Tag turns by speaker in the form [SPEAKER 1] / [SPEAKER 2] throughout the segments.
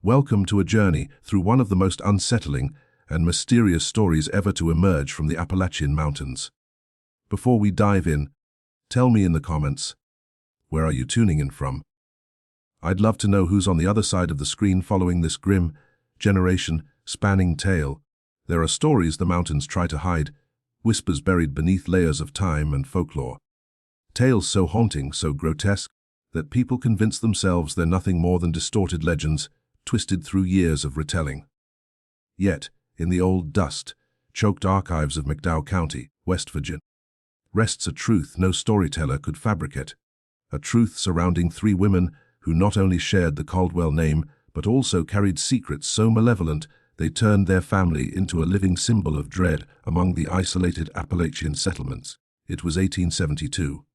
[SPEAKER 1] Welcome to a journey through one of the most unsettling and mysterious stories ever to emerge from the Appalachian Mountains. Before we dive in, tell me in the comments, where are you tuning in from? I'd love to know who's on the other side of the screen following this grim, generation-spanning tale. There are stories the mountains try to hide, whispers buried beneath layers of time and folklore. Tales so haunting, so grotesque, that people convince themselves they're nothing more than distorted legends, twisted through years of retelling. Yet, in the old dust-choked archives of McDowell County, West Virginia, rests a truth no storyteller could fabricate. A truth surrounding three women who not only shared the Caldwell name, but also carried secrets so malevolent they turned their family into a living symbol of dread among the isolated Appalachian settlements. It was 1872.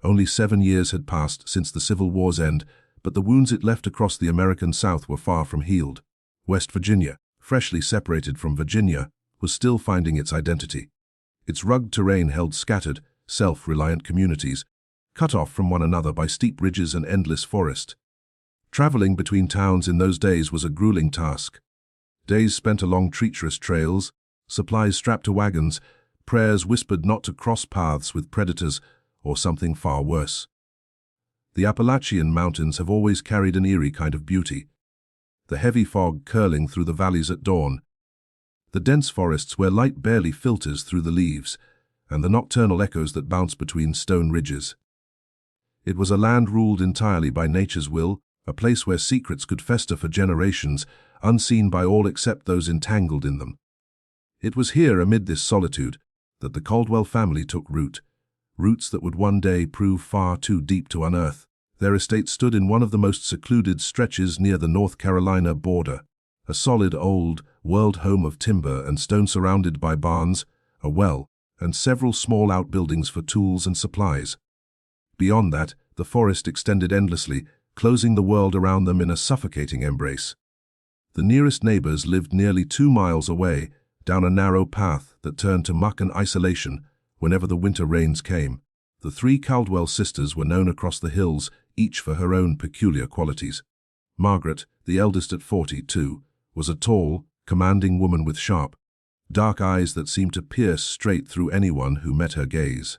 [SPEAKER 1] Only 7 years had passed since the Civil War's end, but the wounds it left across the American South were far from healed. West Virginia, freshly separated from Virginia, was still finding its identity. Its rugged terrain held scattered, self-reliant communities, cut off from one another by steep ridges and endless forest. Traveling between towns in those days was a grueling task. Days spent along treacherous trails, supplies strapped to wagons, prayers whispered not to cross paths with predators or something far worse. The Appalachian Mountains have always carried an eerie kind of beauty. The heavy fog curling through the valleys at dawn, the dense forests where light barely filters through the leaves, and the nocturnal echoes that bounce between stone ridges. It was a land ruled entirely by nature's will, a place where secrets could fester for generations, unseen by all except those entangled in them. It was here, amid this solitude, that the Caldwell family took root, roots that would one day prove far too deep to unearth. Their estate stood in one of the most secluded stretches near the North Carolina border, a solid old, world home of timber and stone surrounded by barns, a well, and several small outbuildings for tools and supplies. Beyond that, the forest extended endlessly, closing the world around them in a suffocating embrace. The nearest neighbors lived nearly 2 miles away, down a narrow path that turned to muck and isolation whenever the winter rains came. The three Caldwell sisters were known across the hills, each for her own peculiar qualities. Margaret, the eldest at 42, was a tall, commanding woman with sharp, dark eyes that seemed to pierce straight through anyone who met her gaze.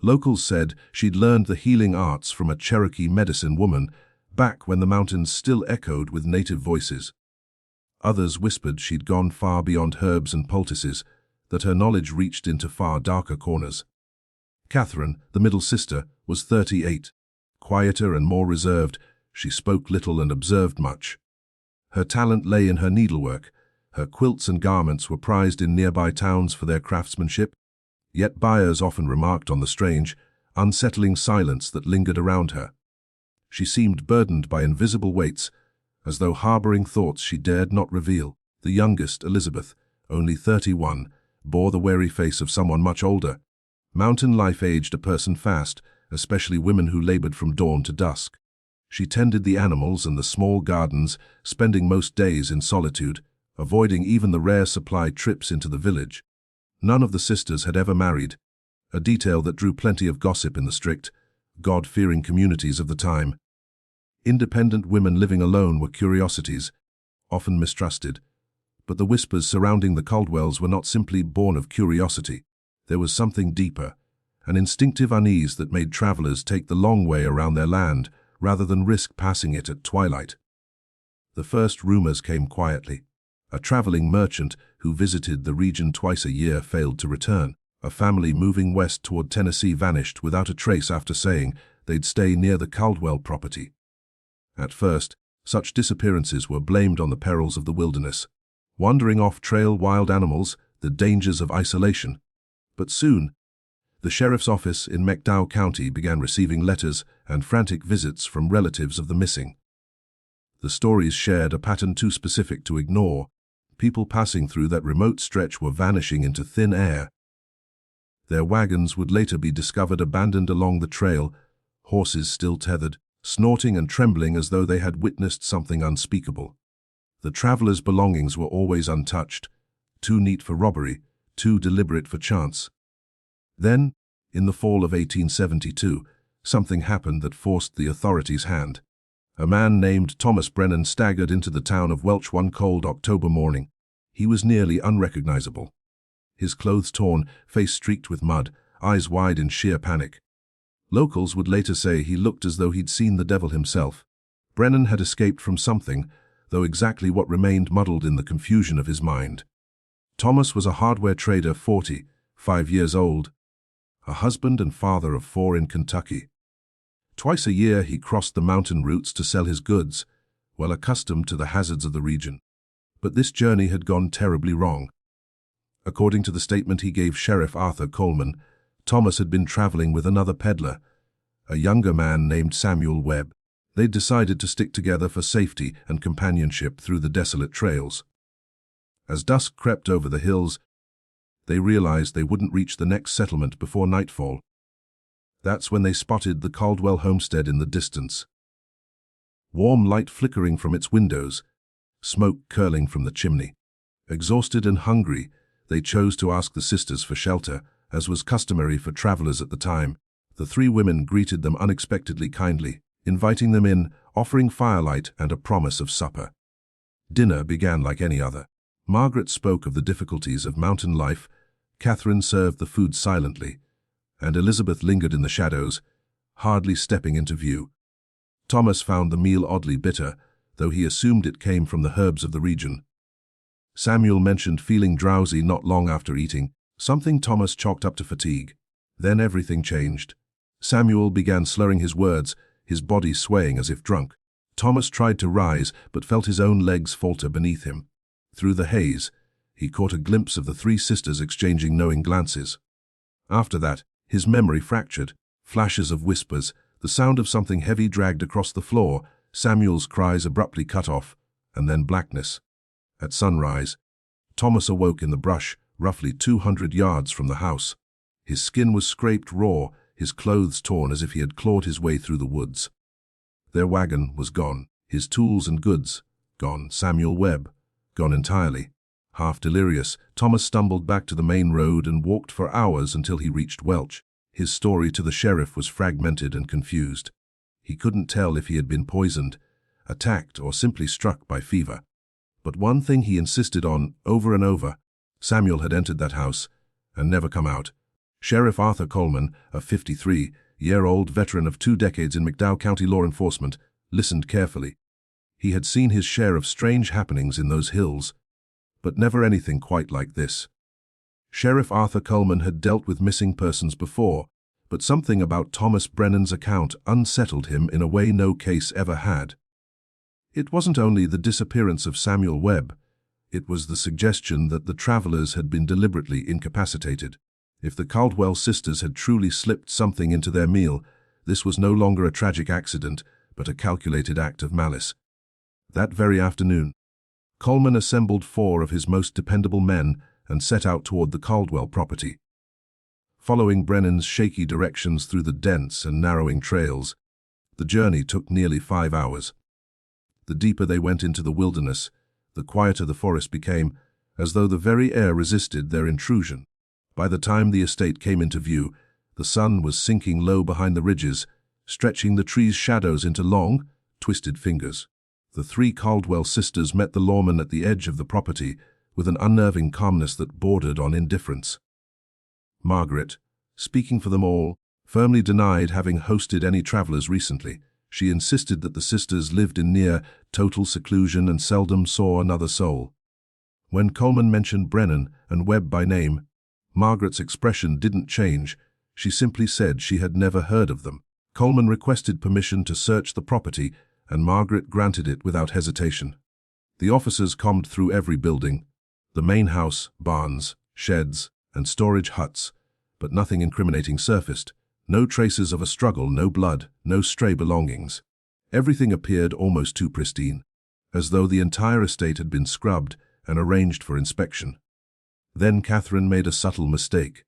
[SPEAKER 1] Locals said she'd learned the healing arts from a Cherokee medicine woman back when the mountains still echoed with native voices. Others whispered she'd gone far beyond herbs and poultices, that her knowledge reached into far darker corners. Catherine, the middle sister, was 38. Quieter and more reserved, she spoke little and observed much. Her talent lay in her needlework. Her quilts and garments were prized in nearby towns for their craftsmanship, yet buyers often remarked on the strange, unsettling silence that lingered around her. She seemed burdened by invisible weights, as though harboring thoughts she dared not reveal. The youngest, Elizabeth, only 31, bore the wary face of someone much older. Mountain life aged a person fast, especially women who labored from dawn to dusk. She tended the animals and the small gardens, spending most days in solitude, avoiding even the rare supplied trips into the village. None of the sisters had ever married, a detail that drew plenty of gossip in the strict, God-fearing communities of the time. Independent women living alone were curiosities, often mistrusted. But the whispers surrounding the Caldwells were not simply born of curiosity. There was something deeper, an instinctive unease that made travelers take the long way around their land rather than risk passing it at twilight. The first rumors came quietly. A traveling merchant who visited the region twice a year failed to return. A family moving west toward Tennessee vanished without a trace after saying they'd stay near the Caldwell property. At first, such disappearances were blamed on the perils of the wilderness, wandering off-trail wild animals, the dangers of isolation. But soon, the sheriff's office in McDowell County began receiving letters and frantic visits from relatives of the missing. The stories shared a pattern too specific to ignore. People passing through that remote stretch were vanishing into thin air. Their wagons would later be discovered abandoned along the trail, horses still tethered, snorting and trembling as though they had witnessed something unspeakable. The travelers' belongings were always untouched, too neat for robbery, too deliberate for chance. Then, in the fall of 1872, something happened that forced the authorities' hand. A man named Thomas Brennan staggered into the town of Welch one cold October morning. He was nearly unrecognizable. His clothes torn, face streaked with mud, eyes wide in sheer panic. Locals would later say he looked as though he'd seen the devil himself. Brennan had escaped from something, though exactly what remained muddled in the confusion of his mind. Thomas was a hardware trader, 45 years old, a husband and father of 4 in Kentucky. Twice a year he crossed the mountain routes to sell his goods, well accustomed to the hazards of the region. But this journey had gone terribly wrong. According to the statement he gave Sheriff Arthur Coleman, Thomas had been traveling with another peddler, a younger man named Samuel Webb. They'd decided to stick together for safety and companionship through the desolate trails. As dusk crept over the hills, they realized they wouldn't reach the next settlement before nightfall. That's when they spotted the CALDWELL homestead in the distance. Warm light flickering from its windows, smoke curling from the chimney. Exhausted and hungry, they chose to ask the sisters for shelter, as was customary for travelers at the time. The 3 women greeted them unexpectedly kindly, inviting them in, offering firelight and a promise of supper. Dinner began like any other. Margaret spoke of the difficulties of mountain life, Catherine served the food silently, and Elizabeth lingered in the shadows, hardly stepping into view. Thomas found the meal oddly bitter, though he assumed it came from the herbs of the region. Samuel mentioned feeling drowsy not long after eating, something Thomas chalked up to fatigue. Then everything changed. Samuel began slurring his words, his body swaying as if drunk. Thomas tried to rise, but felt his own legs falter beneath him. Through the haze, he caught a glimpse of the 3 sisters exchanging knowing glances. After that, his memory fractured. Flashes of whispers, the sound of something heavy dragged across the floor, Samuel's cries abruptly cut off, and then blackness. At sunrise, Thomas awoke in the brush, roughly 200 yards from the house. His skin was scraped raw, his clothes torn as if he had clawed his way through the woods. Their wagon was gone, his tools and goods gone, Samuel Webb gone entirely. Half delirious, Thomas stumbled back to the main road and walked for hours until he reached Welch. His story to the sheriff was fragmented and confused. He couldn't tell if he had been poisoned, attacked, or simply struck by fever. But one thing he insisted on, over and over: Samuel had entered that house and never come out. Sheriff Arthur Coleman, a 53-year-old veteran of 2 decades in McDowell County law enforcement, listened carefully. He had seen his share of strange happenings in those hills, but never anything quite like this. Sheriff Arthur Coleman had dealt with missing persons before, but something about Thomas Brennan's account unsettled him in a way no case ever had. It wasn't only the disappearance of Samuel Webb, it was the suggestion that the travelers had been deliberately incapacitated. If the CALDWELL sisters had truly slipped something into their meal, this was no longer a tragic accident, but a calculated act of malice. That very afternoon, Coleman assembled 4 of his most dependable men and set out toward the CALDWELL property. Following Brennan's shaky directions through the dense and narrowing trails, the journey took nearly 5 hours. The deeper they went into the wilderness, the quieter the forest became, as though the very air resisted their intrusion. By the time the estate came into view, the sun was sinking low behind the ridges, stretching the trees' shadows into long, twisted fingers. The 3 CALDWELL sisters met the lawman at the edge of the property with an unnerving calmness that bordered on indifference. Margaret, speaking for them all, firmly denied having hosted any travelers recently. She insisted that the sisters lived in near total seclusion and seldom saw another soul. When Coleman mentioned Brennan and Webb by name, Margaret's expression didn't change. She simply said she had never heard of them. Coleman requested permission to search the property, and Margaret granted it without hesitation. The officers combed through every building, the main house, barns, sheds, and storage huts, but nothing incriminating surfaced. No traces of a struggle, no blood, no stray belongings. Everything appeared almost too pristine, as though the entire estate had been scrubbed and arranged for inspection. Then Catherine made a subtle mistake.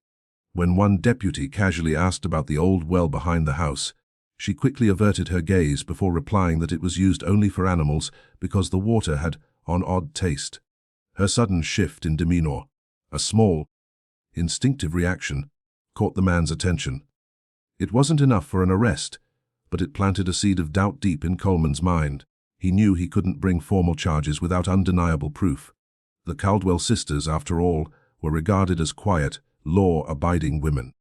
[SPEAKER 1] When one deputy casually asked about the old well behind the house, she quickly averted her gaze before replying that it was used only for animals because the water had an odd taste. Her sudden shift in demeanor, a small, instinctive reaction, caught the man's attention. It wasn't enough for an arrest, but it planted a seed of doubt deep in Coleman's mind. He knew he couldn't bring formal charges without undeniable proof. The Caldwell sisters, after all, were regarded as quiet, law-abiding women.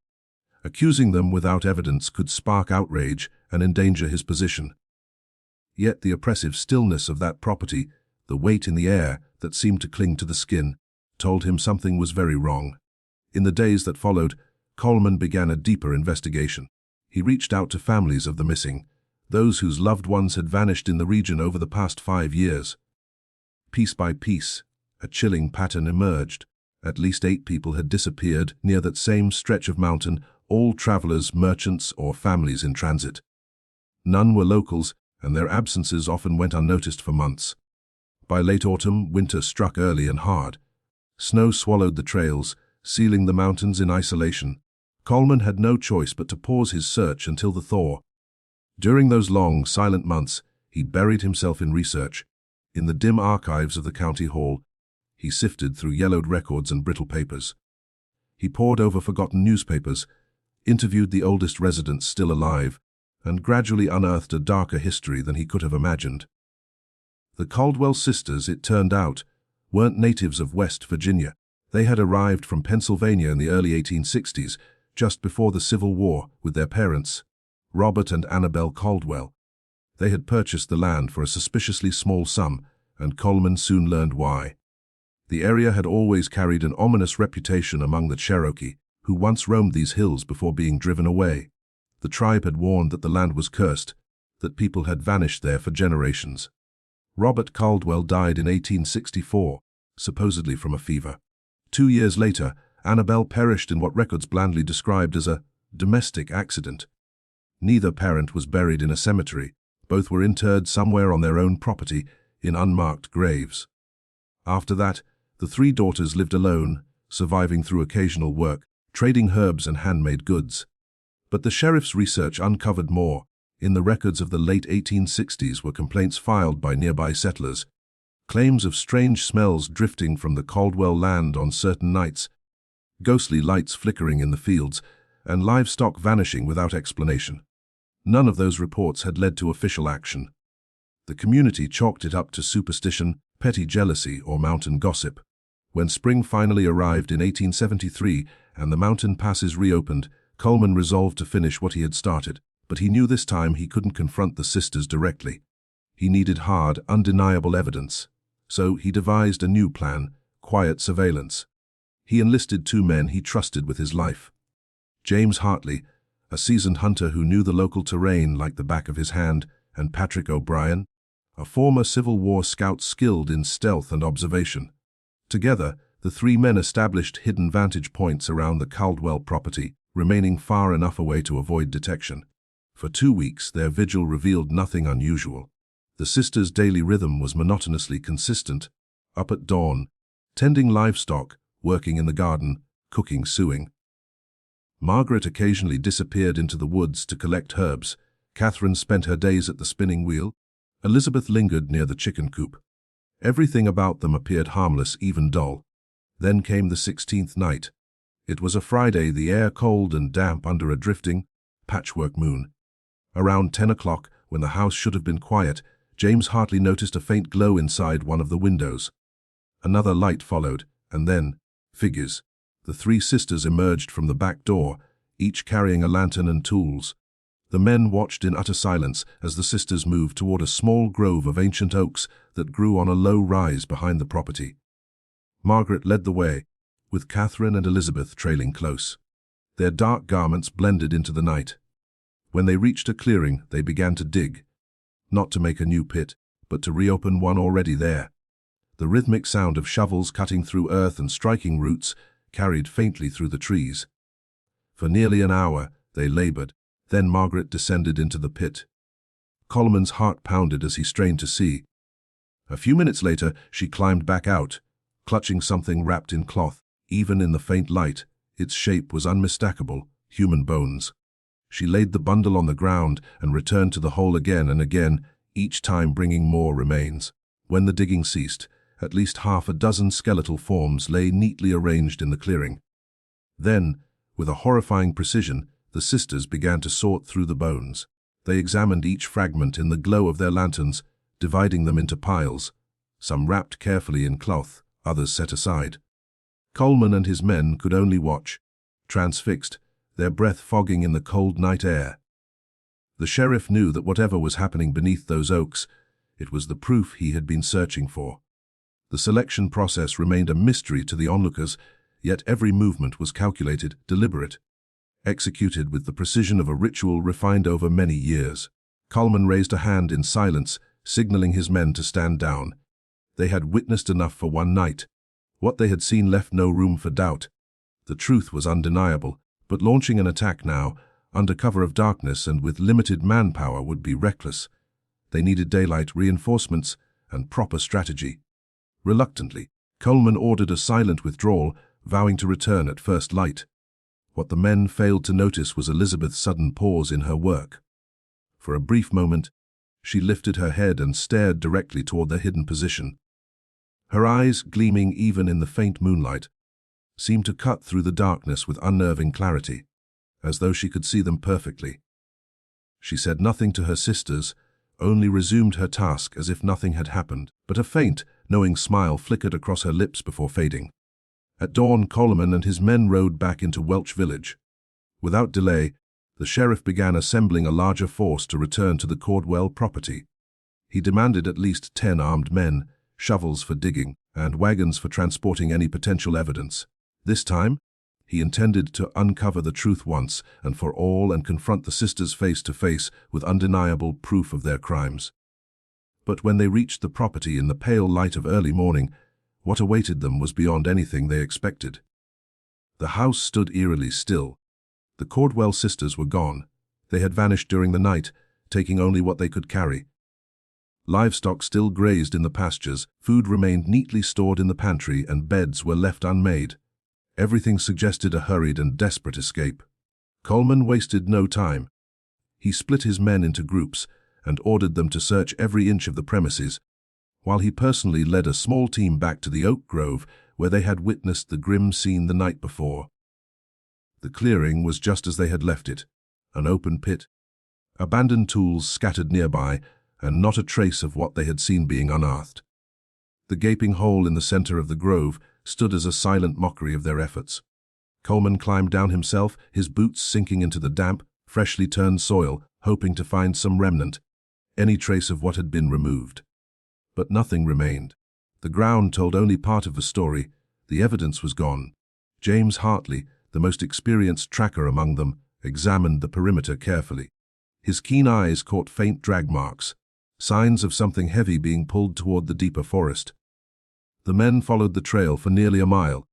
[SPEAKER 1] Accusing them without evidence could spark outrage and endanger his position. Yet the oppressive stillness of that property, the weight in the air that seemed to cling to the skin, told him something was very wrong. In the days that followed, Coleman began a deeper investigation. He reached out to families of the missing, those whose loved ones had vanished in the region over the past 5 years. Piece by piece, a chilling pattern emerged. At least 8 people had disappeared near that same stretch of mountain, all travelers, merchants, or families in transit. None were locals, and their absences often went unnoticed for months. By late autumn, winter struck early and hard. Snow swallowed the trails, sealing the mountains in isolation. Coleman had no choice but to pause his search until the thaw. During those long, silent months, he buried himself in research. In the dim archives of the county hall, he sifted through yellowed records and brittle papers. He pored over forgotten newspapers, interviewed the oldest residents still alive, and gradually unearthed a darker history than he could have imagined. The Caldwell sisters, it turned out, weren't natives of West Virginia. They had arrived from Pennsylvania in the early 1860s, just before the Civil War, with their parents, Robert and Annabelle Caldwell. They had purchased the land for a suspiciously small sum, and Coleman soon learned why. The area had always carried an ominous reputation among the Cherokee, who once roamed these hills before being driven away. The tribe had warned that the land was cursed, that people had vanished there for generations. Robert Caldwell died in 1864, supposedly from a fever. 2 years later, Annabelle perished in what records blandly described as a domestic accident. Neither parent was buried in a cemetery. Both were interred somewhere on their own property, in unmarked graves. After that, the 3 daughters lived alone, surviving through occasional work, trading herbs and handmade goods. But the sheriff's research uncovered more. In the records of the late 1860s were complaints filed by nearby settlers, claims of strange smells drifting from the Caldwell land on certain nights, ghostly lights flickering in the fields, and livestock vanishing without explanation. None of those reports had led to official action. The community chalked it up to superstition, petty jealousy, or mountain gossip. When spring finally arrived in 1873 and the mountain passes reopened, Coleman resolved to finish what he had started, but he knew this time he couldn't confront the sisters directly. He needed hard, undeniable evidence. So he devised a new plan: quiet surveillance. He enlisted 2 men he trusted with his life. James Hartley, a seasoned hunter who knew the local terrain like the back of his hand, and Patrick O'Brien, a former Civil War scout skilled in stealth and observation. Together, the 3 men established hidden vantage points around the Caldwell property, remaining far enough away to avoid detection. For 2 weeks, their vigil revealed nothing unusual. The sisters' daily rhythm was monotonously consistent: up at dawn, tending livestock, working in the garden, cooking, sewing. Margaret occasionally disappeared into the woods to collect herbs. Catherine spent her days at the spinning wheel. Elizabeth lingered near the chicken coop. Everything about them appeared harmless, even dull. Then came the 16th night. It was a Friday, the air cold and damp under a drifting, patchwork moon. Around 10 o'clock, when the house should have been quiet, James Hartley noticed a faint glow inside one of the windows. Another light followed, and then, figures. The 3 sisters emerged from the back door, each carrying a lantern and tools. The men watched in utter silence as the sisters moved toward a small grove of ancient oaks that grew on a low rise behind the property. Margaret led the way, with Catherine and Elizabeth trailing close. Their dark garments blended into the night. When they reached a clearing, they began to dig, not to make a new pit, but to reopen one already there. The rhythmic sound of shovels cutting through earth and striking roots carried faintly through the trees. For nearly an hour, they labored. Then Margaret descended into the pit. Coleman's heart pounded as he strained to see. A few minutes later, she climbed back out, clutching something wrapped in cloth. Even in the faint light, its shape was unmistakable: human bones. She laid the bundle on the ground and returned to the hole again and again, each time bringing more remains. When the digging ceased, at least half a dozen skeletal forms lay neatly arranged in the clearing. Then, with a horrifying precision, the sisters began to sort through the bones. They examined each fragment in the glow of their lanterns, dividing them into piles, some wrapped carefully in cloth, others set aside. Coleman and his men could only watch, transfixed, their breath fogging in the cold night air. The sheriff knew that whatever was happening beneath those oaks, it was the proof he had been searching for. The selection process remained a mystery to the onlookers, yet every movement was calculated, deliberate, executed with the precision of a ritual refined over many years. Coleman raised a hand in silence, signaling his men to stand down. They had witnessed enough for one night. What they had seen left no room for doubt. The truth was undeniable, but launching an attack now, under cover of darkness and with limited manpower, would be reckless. They needed daylight, reinforcements, and proper strategy. Reluctantly, Coleman ordered a silent withdrawal, vowing to return at first light. What the men failed to notice was Elizabeth's sudden pause in her work. For a brief moment, she lifted her head and stared directly toward their hidden position. Her eyes, gleaming even in the faint moonlight, seemed to cut through the darkness with unnerving clarity, as though she could see them perfectly. She said nothing to her sisters, only resumed her task as if nothing had happened, but a faint, knowing smile flickered across her lips before fading. At dawn, Coleman and his men rode back into Welch Village. Without delay, the sheriff began assembling a larger force to return to the CALDWELL property. He demanded at least 10 armed men, shovels for digging, and wagons for transporting any potential evidence. This time, he intended to uncover the truth once and for all and confront the sisters face to face with undeniable proof of their crimes. But when they reached the property in the pale light of early morning, what awaited them was beyond anything they expected. The house stood eerily still. The CALDWELL sisters were gone. They had vanished during the night, taking only what they could carry. Livestock still grazed in the pastures, food remained neatly stored in the pantry, and beds were left unmade. Everything suggested a hurried and desperate escape. Coleman wasted no time. He split his men into groups and ordered them to search every inch of the premises, while he personally led a small team back to the oak grove where they had witnessed the grim scene the night before. The clearing was just as they had left it, an open pit, abandoned tools scattered nearby, and not a trace of what they had seen being unearthed. The gaping hole in the center of the grove stood as a silent mockery of their efforts. Coleman climbed down himself, his boots sinking into the damp, freshly turned soil, hoping to find some remnant, any trace of what had been removed. But nothing remained. The ground told only part of the story. The evidence was gone. James Hartley, the most experienced tracker among them, examined the perimeter carefully. His keen eyes caught faint drag marks, signs of something heavy being pulled toward the deeper forest. The men followed the trail for nearly a mile,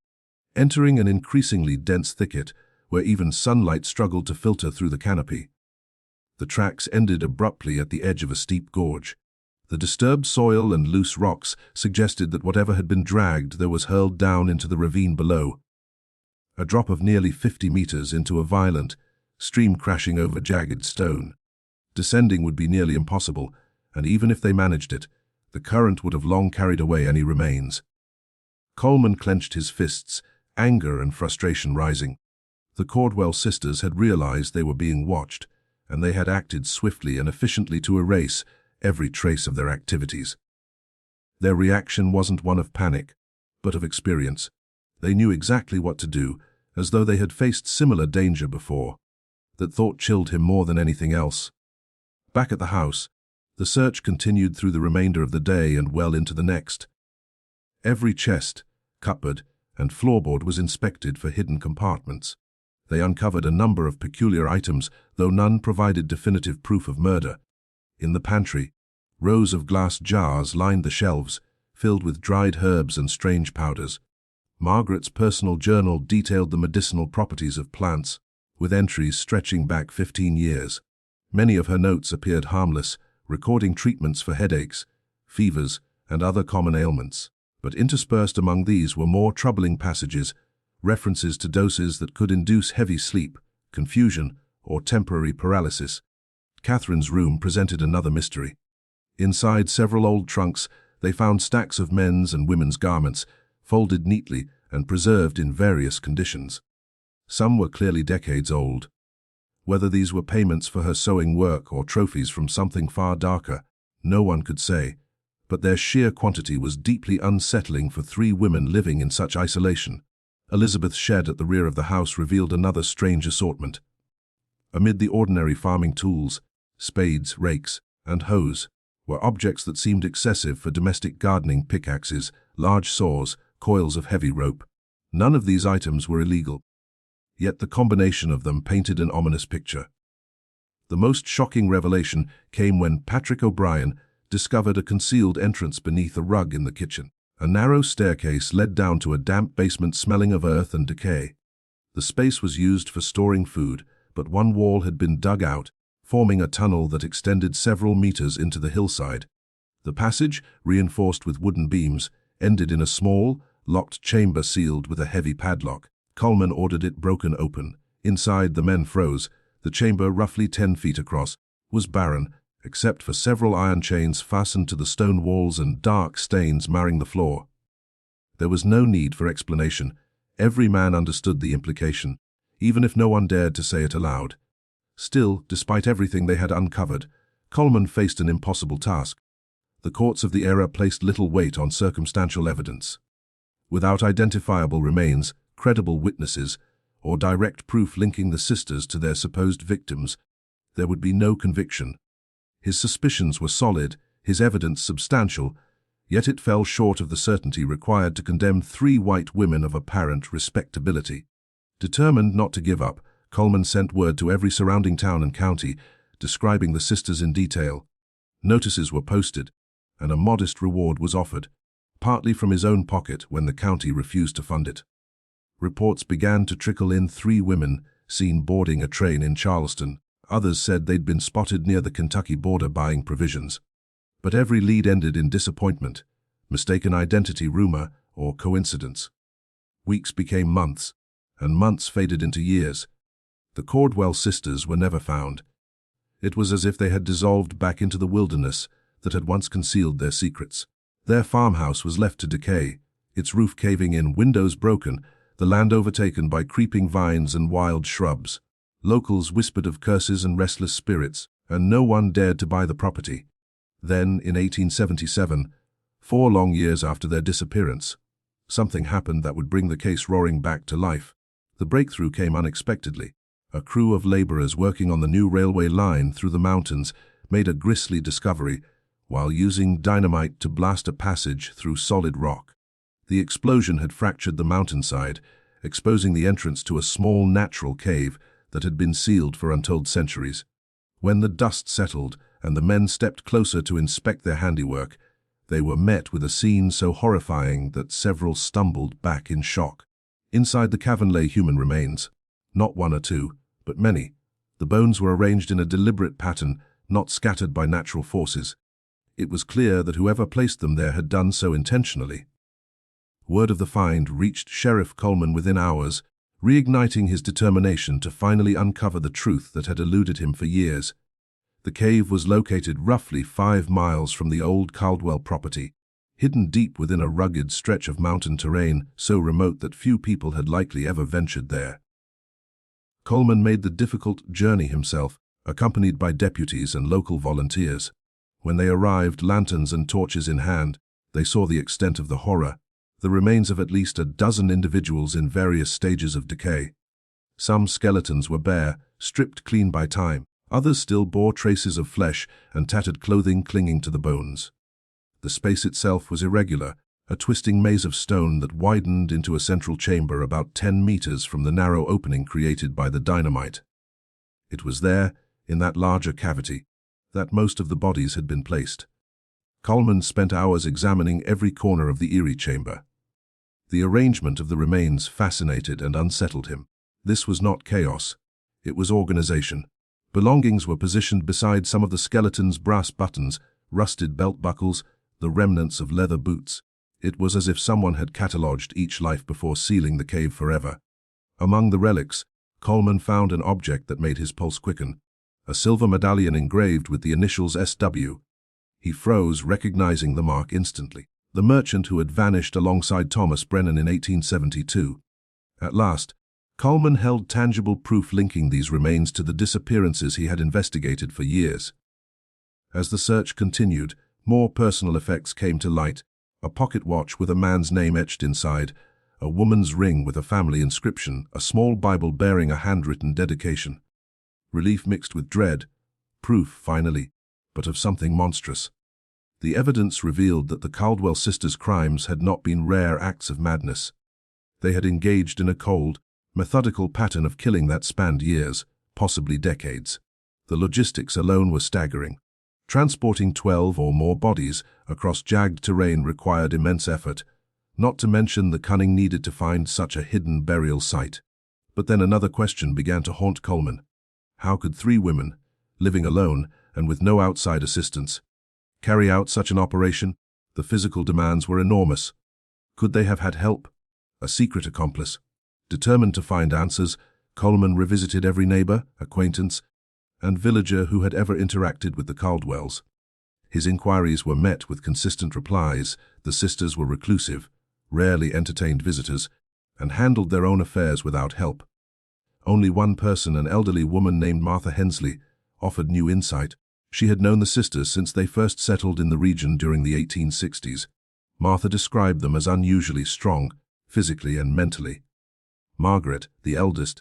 [SPEAKER 1] entering an increasingly dense thicket where even sunlight struggled to filter through the canopy. The tracks ended abruptly at the edge of a steep gorge. The disturbed soil and loose rocks suggested that whatever had been dragged there was hurled down into the ravine below. A drop of nearly 50 meters into a violent stream crashing over jagged stone. Descending would be nearly impossible, and even if they managed it, the current would have long carried away any remains. Coleman clenched his fists, anger and frustration rising. The CALDWELL sisters had realized they were being watched, and they had acted swiftly and efficiently to erase every trace of their activities. Their reaction wasn't one of panic, but of experience. They knew exactly what to do, as though they had faced similar danger before. That thought chilled him more than anything else. Back at the house, the search continued through the remainder of the day and well into the next. Every chest, cupboard, and floorboard was inspected for hidden compartments. They uncovered a number of peculiar items, though none provided definitive proof of murder. In the pantry, rows of glass jars lined the shelves, filled with dried herbs and strange powders. Margaret's personal journal detailed the medicinal properties of plants, with entries stretching back 15 years. Many of her notes appeared harmless, recording treatments for headaches, fevers, and other common ailments. But interspersed among these were more troubling passages, references to doses that could induce heavy sleep, confusion, or temporary paralysis. Catherine's room presented another mystery. Inside several old trunks, they found stacks of men's and women's garments, folded neatly and preserved in various conditions. Some were clearly decades old. Whether these were payments for her sewing work or trophies from something far darker, no one could say, but their sheer quantity was deeply unsettling for 3 women living in such isolation. Elizabeth's shed at the rear of the house revealed another strange assortment. Amid the ordinary farming tools, spades, rakes, and hoes, were objects that seemed excessive for domestic gardening: pickaxes, large saws, coils of heavy rope. None of these items were illegal, yet the combination of them painted an ominous picture. The most shocking revelation came when Patrick O'Brien discovered a concealed entrance beneath a rug in the kitchen. A narrow staircase led down to a damp basement smelling of earth and decay. The space was used for storing food, but one wall had been dug out, forming a tunnel that extended several meters into the hillside. The passage, reinforced with wooden beams, ended in a small, locked chamber sealed with a heavy padlock. Coleman ordered it broken open. Inside, the men froze. The chamber, roughly 10 feet across, was barren, except for several iron chains fastened to the stone walls and dark stains marring the floor. There was no need for explanation. Every man understood the implication, even if no one dared to say it aloud. Still, despite everything they had uncovered, Coleman faced an impossible task. The courts of the era placed little weight on circumstantial evidence. Without identifiable remains, credible witnesses, or direct proof linking the sisters to their supposed victims, there would be no conviction. His suspicions were solid, his evidence substantial, yet it fell short of the certainty required to condemn 3 white women of apparent respectability. Determined not to give up, Coleman sent word to every surrounding town and county, describing the sisters in detail. Notices were posted, and a modest reward was offered, partly from his own pocket when the county refused to fund it. Reports began to trickle in: 3 women seen boarding a train in Charleston. Others said they'd been spotted near the Kentucky border buying provisions. But every lead ended in disappointment, mistaken identity, rumor, or coincidence. Weeks became months, and months faded into years. The CALDWELL sisters were never found. It was as if they had dissolved back into the wilderness that had once concealed their secrets. Their farmhouse was left to decay, its roof caving in, windows broken, the land overtaken by creeping vines and wild shrubs. Locals whispered of curses and restless spirits, and no one dared to buy the property. Then, in 1877, 4 long years after their disappearance, something happened that would bring the case roaring back to life. The breakthrough came unexpectedly. A crew of laborers working on the new railway line through the mountains made a grisly discovery while using dynamite to blast a passage through solid rock. The explosion had fractured the mountainside, exposing the entrance to a small natural cave that had been sealed for untold centuries. When the dust settled and the men stepped closer to inspect their handiwork, they were met with a scene so horrifying that several stumbled back in shock. Inside the cavern lay human remains. Not 1 or 2, but many. The bones were arranged in a deliberate pattern, not scattered by natural forces. It was clear that whoever placed them there had done so intentionally. Word of the find reached Sheriff Coleman within hours, reigniting his determination to finally uncover the truth that had eluded him for years. The cave was located roughly 5 miles from the old CALDWELL property, hidden deep within a rugged stretch of mountain terrain so remote that few people had likely ever ventured there. Coleman made the difficult journey himself, accompanied by deputies and local volunteers. When they arrived, lanterns and torches in hand, they saw the extent of the horror: the remains of at least a dozen individuals in various stages of decay. Some skeletons were bare, stripped clean by time. Others still bore traces of flesh and tattered clothing clinging to the bones. The space itself was irregular, a twisting maze of stone that widened into a central chamber about 10 meters from the narrow opening created by the dynamite. It was there, in that larger cavity, that most of the bodies had been placed. Coleman spent hours examining every corner of the eerie chamber. The arrangement of the remains fascinated and unsettled him. This was not chaos, it was organization. Belongings were positioned beside some of the skeleton's brass buttons, rusted belt buckles, the remnants of leather boots. It was as if someone had catalogued each life before sealing the cave forever. Among the relics, Coleman found an object that made his pulse quicken: a silver medallion engraved with the initials SW. He froze, recognizing the mark instantly. The merchant who had vanished alongside Thomas Brennan in 1872. At last, Coleman held tangible proof linking these remains to the disappearances he had investigated for years. As the search continued, more personal effects came to light: a pocket watch with a man's name etched inside, a woman's ring with a family inscription, a small Bible bearing a handwritten dedication. Relief mixed with dread, proof, finally, but of something monstrous. The evidence revealed that the Caldwell sisters' crimes had not been rare acts of madness. They had engaged in a cold, methodical pattern of killing that spanned years, possibly decades. The logistics alone were staggering. Transporting 12 or more bodies across jagged terrain required immense effort, not to mention the cunning needed to find such a hidden burial site. But then another question began to haunt Coleman. How could 3 women, living alone and with no outside assistance, carry out such an operation? The physical demands were enormous. Could they have had help? A secret accomplice? Determined to find answers, Coleman revisited every neighbor, acquaintance, and villager who had ever interacted with the Caldwells. His inquiries were met with consistent replies. The sisters were reclusive, rarely entertained visitors, and handled their own affairs without help. Only one person, an elderly woman named Martha Hensley, offered new insight. She had known the sisters since they first settled in the region during the 1860s. Martha described them as unusually strong, physically and mentally. Margaret, the eldest,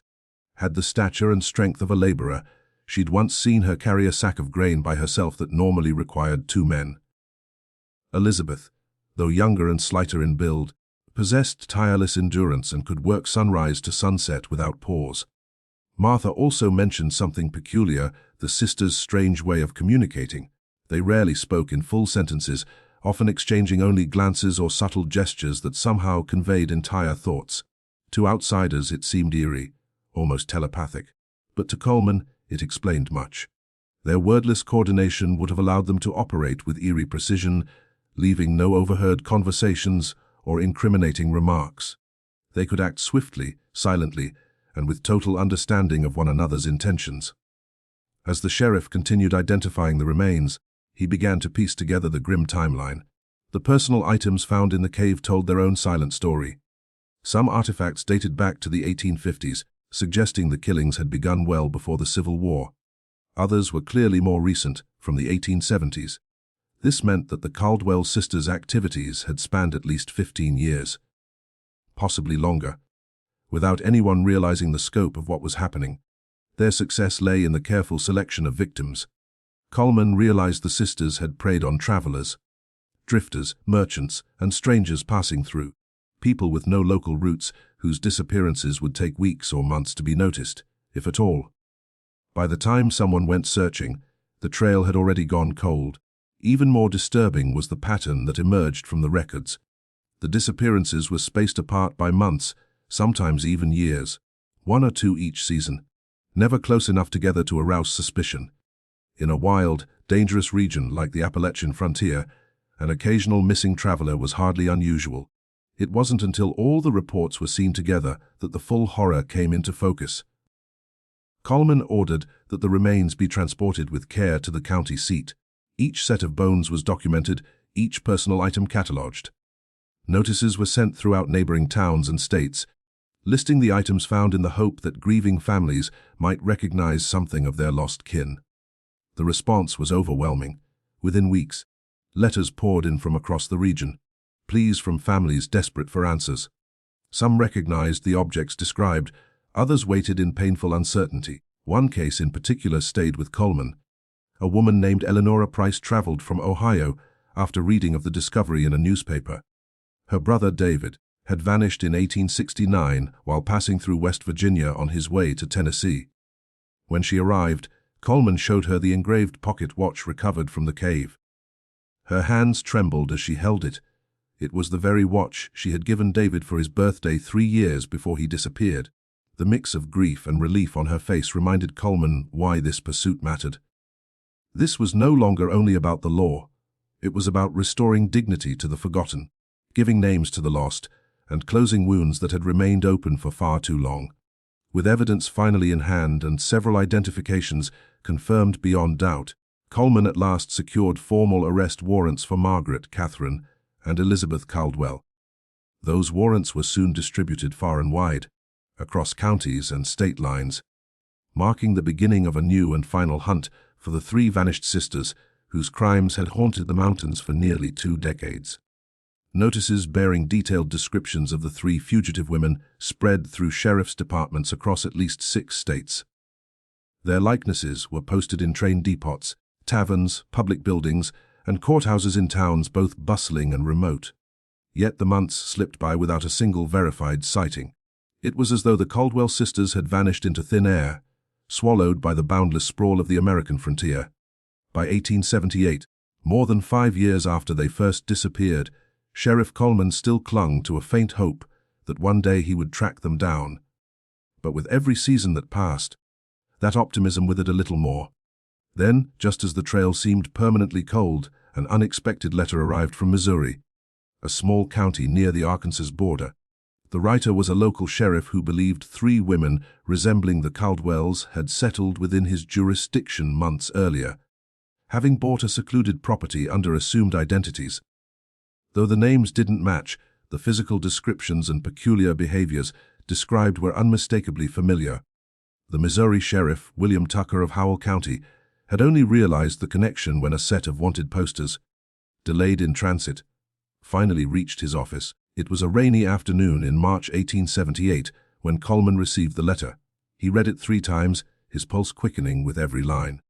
[SPEAKER 1] had the stature and strength of a laborer. She'd once seen her carry a sack of grain by herself that normally required 2 men. Elizabeth, though younger and slighter in build, possessed tireless endurance and could work sunrise to sunset without pause. Martha also mentioned something peculiar: the sisters' strange way of communicating. They rarely spoke in full sentences, often exchanging only glances or subtle gestures that somehow conveyed entire thoughts. To outsiders it seemed eerie, almost telepathic, but to Coleman it explained much. Their wordless coordination would have allowed them to operate with eerie precision, leaving no overheard conversations or incriminating remarks. They could act swiftly, silently, and with total understanding of one another's intentions. As the sheriff continued identifying the remains, he began to piece together the grim timeline. The personal items found in the cave told their own silent story. Some artifacts dated back to the 1850s, suggesting the killings had begun well before the Civil War. Others were clearly more recent, from the 1870s. This meant that the Caldwell sisters' activities had spanned at least 15 years, possibly longer, without anyone realizing the scope of what was happening. Their success lay in the careful selection of victims. Coleman realized the sisters had preyed on travelers, drifters, merchants, and strangers passing through, people with no local roots whose disappearances would take weeks or months to be noticed, if at all. By the time someone went searching, the trail had already gone cold. Even more disturbing was the pattern that emerged from the records. The disappearances were spaced apart by months, sometimes even years, 1 or 2 each season, never close enough together to arouse suspicion. In a wild, dangerous region like the Appalachian frontier, an occasional missing traveler was hardly unusual. It wasn't until all the reports were seen together that the full horror came into focus. Coleman ordered that the remains be transported with care to the county seat. Each set of bones was documented, each personal item catalogued. Notices were sent throughout neighboring towns and states, listing the items found in the hope that grieving families might recognize something of their lost kin. The response was overwhelming. Within weeks, letters poured in from across the region, pleas from families desperate for answers. Some recognized the objects described, others waited in painful uncertainty. One case in particular stayed with Coleman. A woman named Eleanora Price traveled from Ohio after reading of the discovery in a newspaper. Her brother David had vanished in 1869 while passing through West Virginia on his way to Tennessee. When she arrived, Coleman showed her the engraved pocket watch recovered from the cave. Her hands trembled as she held it. It was the very watch she had given David for his birthday 3 years before he disappeared. The mix of grief and relief on her face reminded Coleman why this pursuit mattered. This was no longer only about the law. It was about restoring dignity to the forgotten, giving names to the lost, and closing wounds that had remained open for far too long. With evidence finally in hand and several identifications confirmed beyond doubt, Coleman at last secured formal arrest warrants for Margaret, Catherine, and Elizabeth Caldwell. Those warrants were soon distributed far and wide. across counties and state lines, marking the beginning of a new and final hunt for the three vanished sisters whose crimes had haunted the mountains for nearly 2 decades. Notices bearing detailed descriptions of the 3 fugitive women spread through sheriff's departments across at least 6 states. Their likenesses were posted in train depots, taverns, public buildings, and courthouses in towns both bustling and remote. Yet the months slipped by without a single verified sighting. It was as though the Caldwell sisters had vanished into thin air, swallowed by the boundless sprawl of the American frontier. By 1878, more than 5 years after they first disappeared, Sheriff Coleman still clung to a faint hope that one day he would track them down. But with every season that passed, that optimism withered a little more. Then, just as the trail seemed permanently cold, an unexpected letter arrived from Missouri, a small county near the Arkansas border. The writer was a local sheriff who believed 3 women resembling the Caldwells had settled within his jurisdiction months earlier, having bought a secluded property under assumed identities. Though the names didn't match, the physical descriptions and peculiar behaviors described were unmistakably familiar. The Missouri sheriff, William Tucker of Howell County, had only realized the connection when a set of wanted posters, delayed in transit, finally reached his office. It was a rainy afternoon in March 1878 when Coleman received the letter. He read it 3 times, his pulse quickening with every line.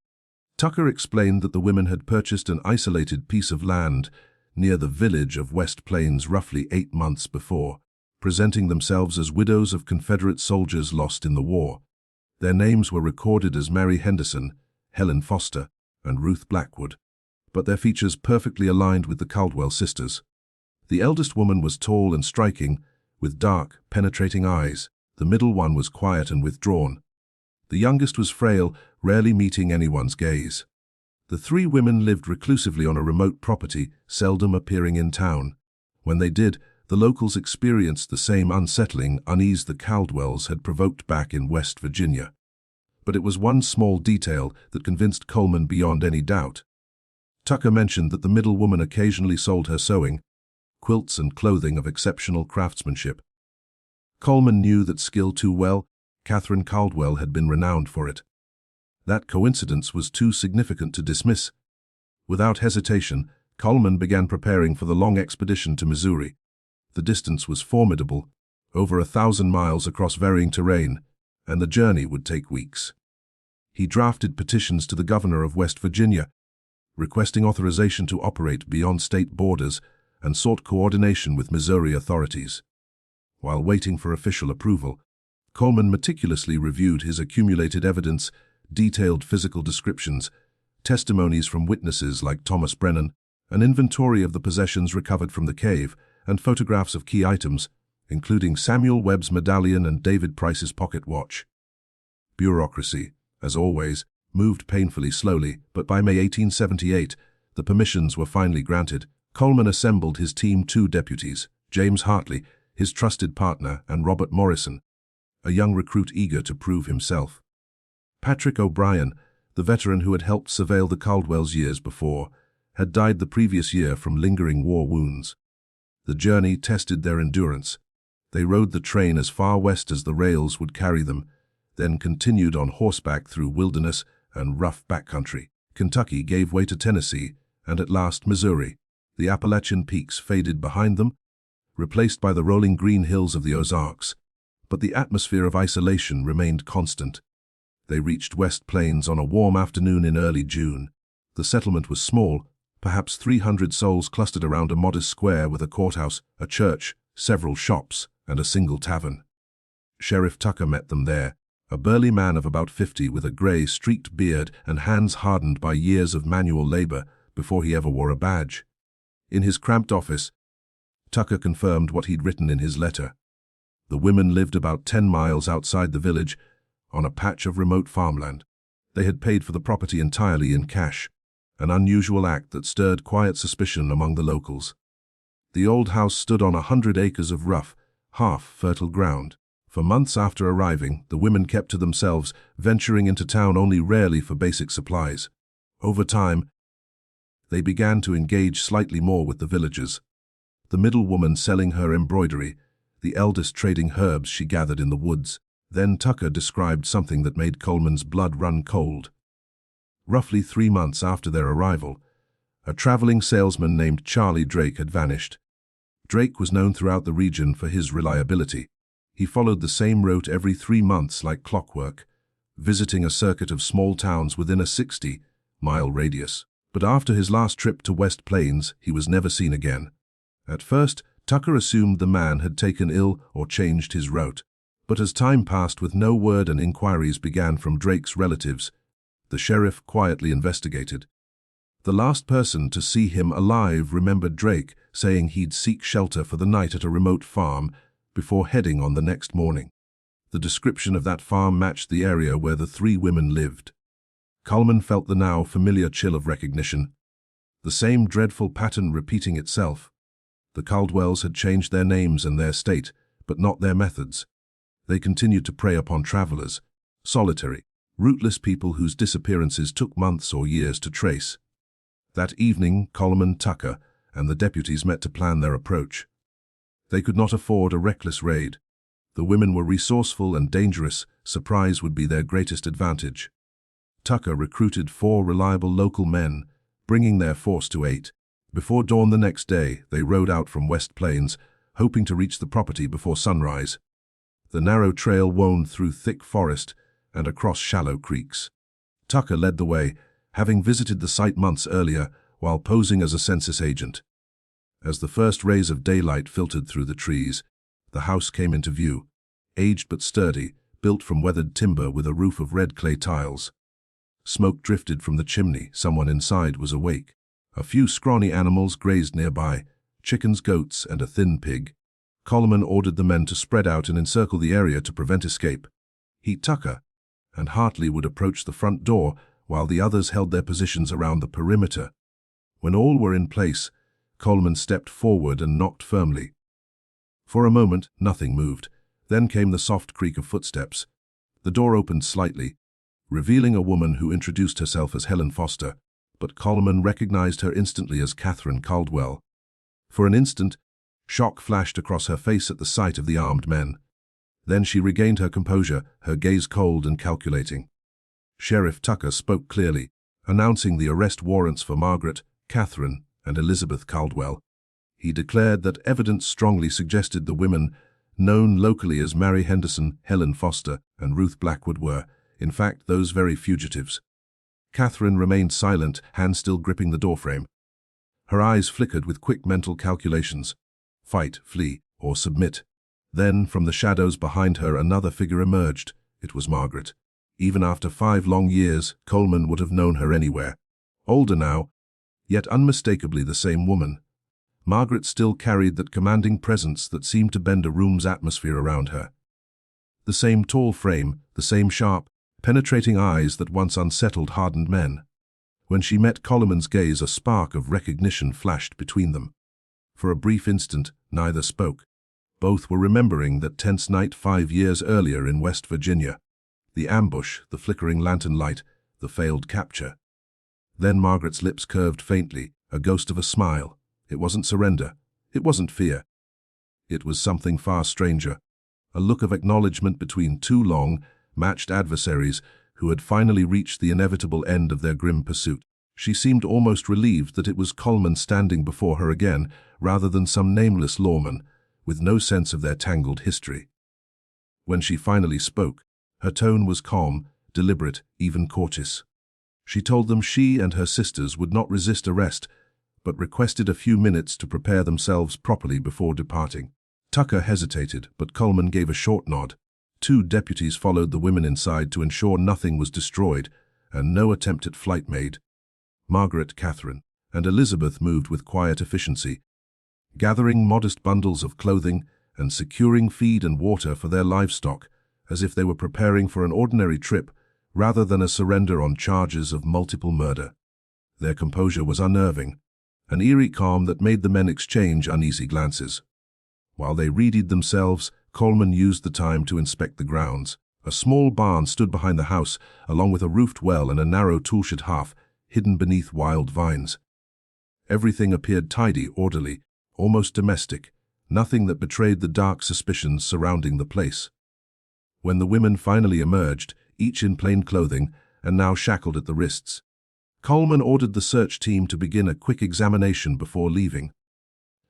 [SPEAKER 1] Tucker explained that the women had purchased an isolated piece of land near the village of West Plains roughly 8 months before, presenting themselves as widows of Confederate soldiers lost in the war. Their names were recorded as Mary Henderson, Helen Foster, and Ruth Blackwood, but their features perfectly aligned with the Caldwell sisters. The eldest woman was tall and striking, with dark, penetrating eyes. The middle one was quiet and withdrawn. The youngest was frail, rarely meeting anyone's gaze. The 3 women lived reclusively on a remote property, seldom appearing in town. When they did, the locals experienced the same unsettling unease the Caldwells had provoked back in West Virginia. But it was one small detail that convinced Coleman beyond any doubt. Tucker mentioned that the middle woman occasionally sold her sewing, quilts and clothing of exceptional craftsmanship. Coleman knew that skill too well. Catherine Caldwell had been renowned for it. That coincidence was too significant to dismiss. Without hesitation, Coleman began preparing for the long expedition to Missouri. The distance was formidable, over 1,000 miles across varying terrain, and the journey would take weeks. He drafted petitions to the governor of West Virginia, requesting authorization to operate beyond state borders, and sought coordination with Missouri authorities. While waiting for official approval, Coleman meticulously reviewed his accumulated evidence, detailed physical descriptions, testimonies from witnesses like Thomas Brennan, an inventory of the possessions recovered from the cave, and photographs of key items, including Samuel Webb's medallion and David Price's pocket watch. Bureaucracy, as always, moved painfully slowly, but by May 1878, the permissions were finally granted. Coleman assembled his team 2 deputies, James Hartley, his trusted partner, and Robert Morrison, a young recruit eager to prove himself. Patrick O'Brien, the veteran who had helped surveil the Caldwells years before, had died the previous year from lingering war wounds. The journey tested their endurance. They rode the train as far west as the rails would carry them, then continued on horseback through wilderness and rough backcountry. Kentucky gave way to Tennessee, and at last Missouri. The Appalachian peaks faded behind them, replaced by the rolling green hills of the Ozarks, but the atmosphere of isolation remained constant. They reached West Plains on a warm afternoon in early June. The settlement was small, perhaps 300 souls clustered around a modest square with a courthouse, a church, several shops, and a single tavern. Sheriff Tucker met them there, a burly man of about 50 with a gray, streaked beard and hands hardened by years of manual labor before he ever wore a badge. In his cramped office, Tucker confirmed what he'd written in his letter. The women lived about 10 miles outside the village, on a patch of remote farmland. They had paid for the property entirely in cash, an unusual act that stirred quiet suspicion among the locals. The old house stood on 100 acres of rough, half-fertile ground. For months after arriving, the women kept to themselves, venturing into town only rarely for basic supplies. Over time, they began to engage slightly more with the villagers. The middle woman selling her embroidery, the eldest trading herbs she gathered in the woods. Then Tucker described something that made Coleman's blood run cold. Roughly 3 months after their arrival, a traveling salesman named Charlie Drake had vanished. Drake was known throughout the region for his reliability. He followed the same route every 3 months like clockwork, visiting a circuit of small towns within a 60-mile radius. But after his last trip to West Plains, he was never seen again. At first, Tucker assumed the man had taken ill or changed his route. But as time passed with no word and inquiries began from Drake's relatives, the sheriff quietly investigated. The last person to see him alive remembered Drake saying he'd seek shelter for the night at a remote farm before heading on the next morning. The description of that farm matched the area where the 3 women lived. Coleman felt the now familiar chill of recognition. The same dreadful pattern repeating itself. The CALDWELLs had changed their names and their state, but not their methods. They continued to prey upon travelers, solitary, rootless people whose disappearances took months or years to trace. That evening, Coleman, Tucker, and the deputies met to plan their approach. They could not afford a reckless raid. The women were resourceful and dangerous. Surprise would be their greatest advantage. Tucker recruited 4 reliable local men, bringing their force to 8. Before dawn the next day, they rode out from West Plains, hoping to reach the property before sunrise. The narrow trail wound through thick forest and across shallow creeks. Tucker led the way, having visited the site months earlier while posing as a census agent. As the first rays of daylight filtered through the trees, the house came into view, aged but sturdy, built from weathered timber with a roof of red clay tiles. Smoke drifted from the chimney. Someone inside was awake. A few scrawny animals grazed nearby, chickens, goats, and a thin pig. Coleman ordered the men to spread out and encircle the area to prevent escape. He, Tucker, and Hartley would approach the front door while the others held their positions around the perimeter. When all were in place, Coleman stepped forward and knocked firmly. For a moment, nothing moved. Then came the soft creak of footsteps. The door opened slightly, revealing a woman who introduced herself as Helen Foster, but Coleman recognized her instantly as Catherine Caldwell. For an instant, shock flashed across her face at the sight of the armed men. Then she regained her composure, her gaze cold and calculating. Sheriff Tucker spoke clearly, announcing the arrest warrants for Margaret, Catherine, and Elizabeth Caldwell. He declared that evidence strongly suggested the women, known locally as Mary Henderson, Helen Foster, and Ruth Blackwood, were, in fact, those very fugitives. Catherine remained silent, hand still gripping the doorframe. Her eyes flickered with quick mental calculations. Fight, flee, or submit. Then, from the shadows behind her, another figure emerged. It was Margaret. Even after 5 long years, Coleman would have known her anywhere. Older now, yet unmistakably the same woman. Margaret still carried that commanding presence that seemed to bend a room's atmosphere around her. The same tall frame, the same sharp, penetrating eyes that once unsettled hardened men. When she met Coleman's gaze, a spark of recognition flashed between them. For a brief instant, neither spoke. Both were remembering that tense night 5 years earlier in West Virginia. The ambush, the flickering lantern light, the failed capture. Then Margaret's lips curved faintly, a ghost of a smile. It wasn't surrender. It wasn't fear. It was something far stranger. A look of acknowledgement between 2 long, matched adversaries who had finally reached the inevitable end of their grim pursuit. She seemed almost relieved that it was Coleman standing before her again, rather than some nameless lawman, with no sense of their tangled history. When she finally spoke, her tone was calm, deliberate, even courteous. She told them she and her sisters would not resist arrest, but requested a few minutes to prepare themselves properly before departing. Tucker hesitated, but Coleman gave a short nod. 2 deputies followed the women inside to ensure nothing was destroyed and no attempt at flight made. Margaret, Catherine, and Elizabeth moved with quiet efficiency, gathering modest bundles of clothing and securing feed and water for their livestock, as if they were preparing for an ordinary trip rather than a surrender on charges of multiple murder. Their composure was unnerving, an eerie calm that made the men exchange uneasy glances. While they readied themselves, Coleman used the time to inspect the grounds. A small barn stood behind the house, along with a roofed well and a narrow toolshed hearth, hidden beneath wild vines. Everything appeared tidy, orderly, almost domestic, nothing that betrayed the dark suspicions surrounding the place. When the women finally emerged, each in plain clothing and now shackled at the wrists, Coleman ordered the search team to begin a quick examination before leaving.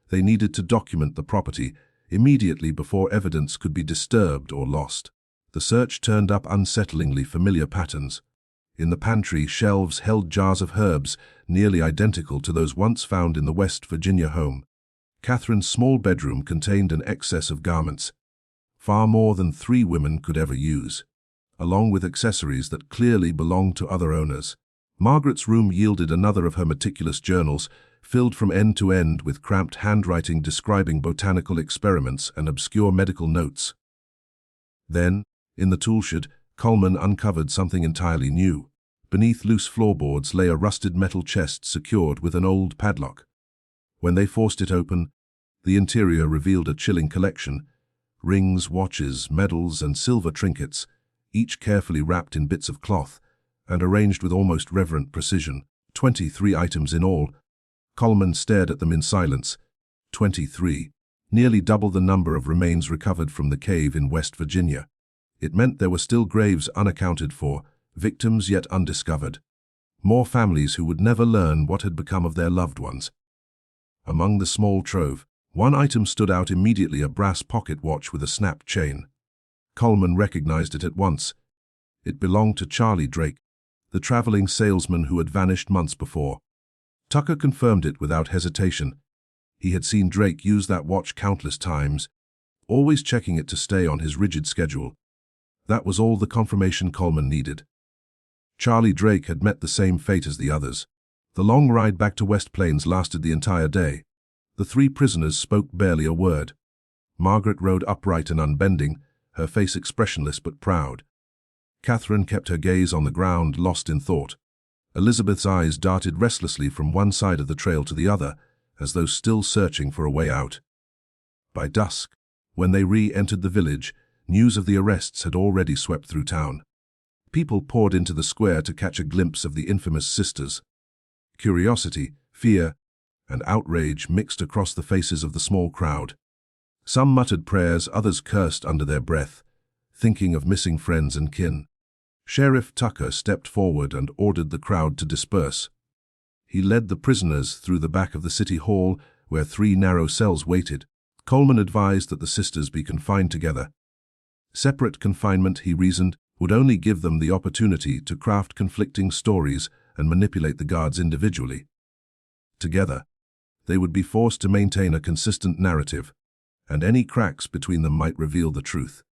[SPEAKER 1] They needed to document the property immediately before evidence could be disturbed or lost. The search turned up unsettlingly familiar patterns. In the pantry, shelves held jars of herbs nearly identical to those once found in the West Virginia home. Catherine's small bedroom contained an excess of garments, far more than 3 women could ever use, along with accessories that clearly belonged to other owners. Margaret's room yielded another of her meticulous journals, filled from end to end with cramped handwriting describing botanical experiments and obscure medical notes. Then, in the toolshed, Coleman uncovered something entirely new. Beneath loose floorboards lay a rusted metal chest secured with an old padlock. When they forced it open, the interior revealed a chilling collection: rings, watches, medals, and silver trinkets, each carefully wrapped in bits of cloth and arranged with almost reverent precision. 23 items in all. Coleman stared at them in silence. 23. Nearly double the number of remains recovered from the cave in West Virginia. It meant there were still graves unaccounted for, victims yet undiscovered. More families who would never learn what had become of their loved ones. Among the small trove, one item stood out immediately: a brass pocket watch with a snapped chain. Coleman recognized it at once. It belonged to Charlie Drake, the traveling salesman who had vanished months before. Tucker confirmed it without hesitation. He had seen Drake use that watch countless times, always checking it to stay on his rigid schedule. That was all the confirmation Coleman needed. Charlie Drake had met the same fate as the others. The long ride back to West Plains lasted the entire day. The 3 prisoners spoke barely a word. Margaret rode upright and unbending, her face expressionless but proud. Catherine kept her gaze on the ground, lost in thought. Elizabeth's eyes darted restlessly from one side of the trail to the other, as though still searching for a way out. By dusk, when they re-entered the village, news of the arrests had already swept through town. People poured into the square to catch a glimpse of the infamous sisters. Curiosity, fear, and outrage mixed across the faces of the small crowd. Some muttered prayers, others cursed under their breath, thinking of missing friends and kin. Sheriff Tucker stepped forward and ordered the crowd to disperse. He led the prisoners through the back of the city hall, where 3 narrow cells waited. Coleman advised that the sisters be confined together. Separate confinement, he reasoned, would only give them the opportunity to craft conflicting stories and manipulate the guards individually. Together, they would be forced to maintain a consistent narrative, and any cracks between them might reveal the truth.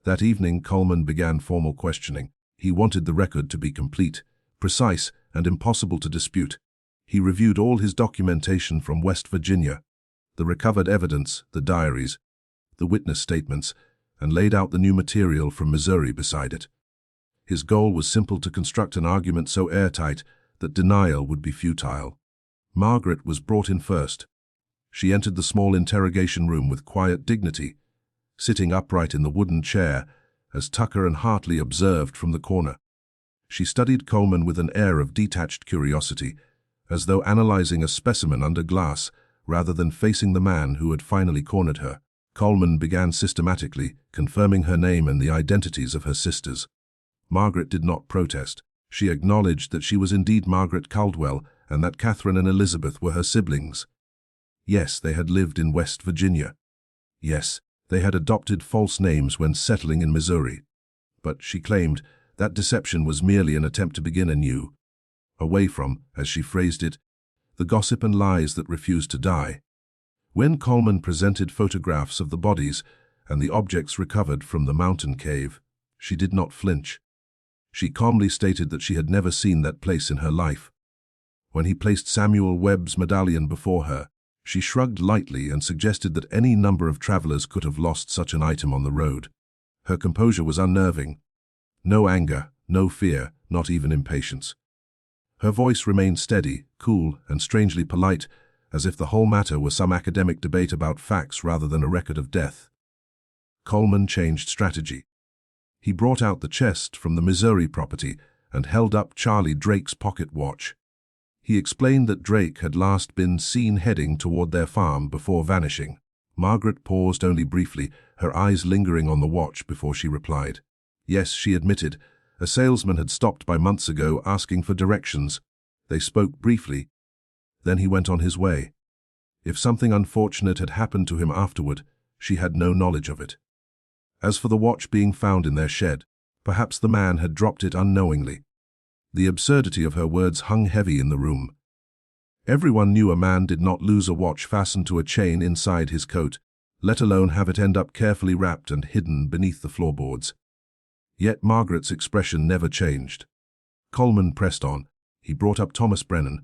[SPEAKER 1] That evening, Coleman began formal questioning. He wanted the record to be complete, precise, and impossible to dispute. He reviewed all his documentation from West Virginia, the recovered evidence, the diaries, the witness statements, and laid out the new material from Missouri beside it. His goal was simple: to construct an argument so airtight that denial would be futile. Margaret was brought in first. She entered the small interrogation room with quiet dignity, sitting upright in the wooden chair as Tucker and Hartley observed from the corner. She studied Coleman with an air of detached curiosity, as though analyzing a specimen under glass rather than facing the man who had finally cornered her. Coleman began systematically, confirming her name and the identities of her sisters. Margaret did not protest. She acknowledged that she was indeed Margaret Caldwell and that Catherine and Elizabeth were her siblings. Yes, they had lived in West Virginia. Yes, they had adopted false names when settling in Missouri. But, she claimed, that deception was merely an attempt to begin anew, away from, as she phrased it, the gossip and lies that refused to die. When Coleman presented photographs of the bodies and the objects recovered from the mountain cave, she did not flinch. She calmly stated that she had never seen that place in her life. When he placed Samuel Webb's medallion before her, she shrugged lightly and suggested that any number of travelers could have lost such an item on the road. Her composure was unnerving. No anger, no fear, not even impatience. Her voice remained steady, cool, and strangely polite, as if the whole matter were some academic debate about facts rather than a record of death. Coleman changed strategy. He brought out the chest from the Missouri property and held up Charlie Drake's pocket watch. He explained that Drake had last been seen heading toward their farm before vanishing. Margaret paused only briefly, her eyes lingering on the watch before she replied. Yes, she admitted. A salesman had stopped by months ago asking for directions. They spoke briefly. Then he went on his way. If something unfortunate had happened to him afterward, she had no knowledge of it. As for the watch being found in their shed, perhaps the man had dropped it unknowingly. The absurdity of her words hung heavy in the room. Everyone knew a man did not lose a watch fastened to a chain inside his coat, let alone have it end up carefully wrapped and hidden beneath the floorboards. Yet Margaret's expression never changed. Coleman pressed on. He brought up Thomas Brennan,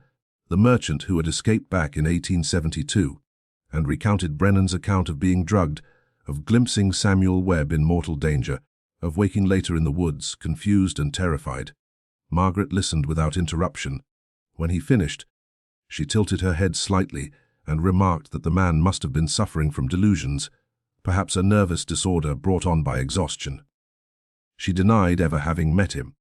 [SPEAKER 1] the merchant who had escaped back in 1872, and recounted Brennan's account of being drugged, of glimpsing Samuel Webb in mortal danger, of waking later in the woods, confused and terrified. Margaret listened without interruption. When he finished, she tilted her head slightly and remarked that the man must have been suffering from delusions, perhaps a nervous disorder brought on by exhaustion. She denied ever having met him.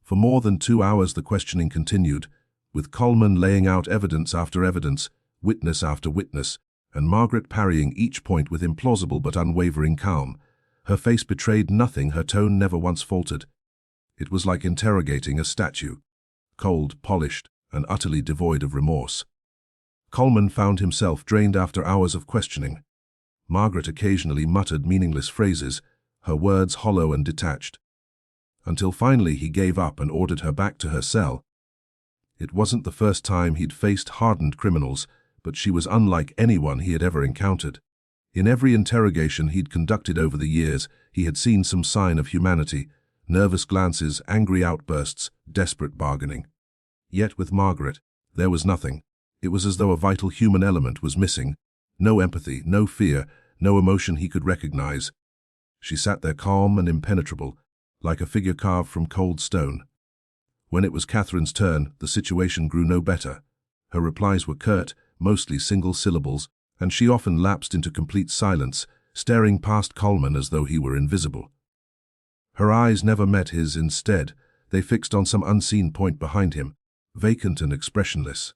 [SPEAKER 1] For more than 2 hours the questioning continued, with Coleman laying out evidence after evidence, witness after witness, and Margaret parrying each point with implausible but unwavering calm. Her face betrayed nothing, her tone never once faltered. It was like interrogating a statue, cold, polished, and utterly devoid of remorse. Coleman found himself drained after hours of questioning. Margaret occasionally muttered meaningless phrases, her words hollow and detached, until finally he gave up and ordered her back to her cell. It wasn't the first time he'd faced hardened criminals, but she was unlike anyone he had ever encountered. In every interrogation he'd conducted over the years, he had seen some sign of humanity, nervous glances, angry outbursts, desperate bargaining. Yet with Margaret, there was nothing. It was as though a vital human element was missing. No empathy, no fear, no emotion he could recognize. She sat there calm and impenetrable, like a figure carved from cold stone. When it was Catherine's turn, the situation grew no better. Her replies were curt, mostly single syllables, and she often lapsed into complete silence, staring past Coleman as though he were invisible. Her eyes never met his. Instead, they fixed on some unseen point behind him, vacant and expressionless.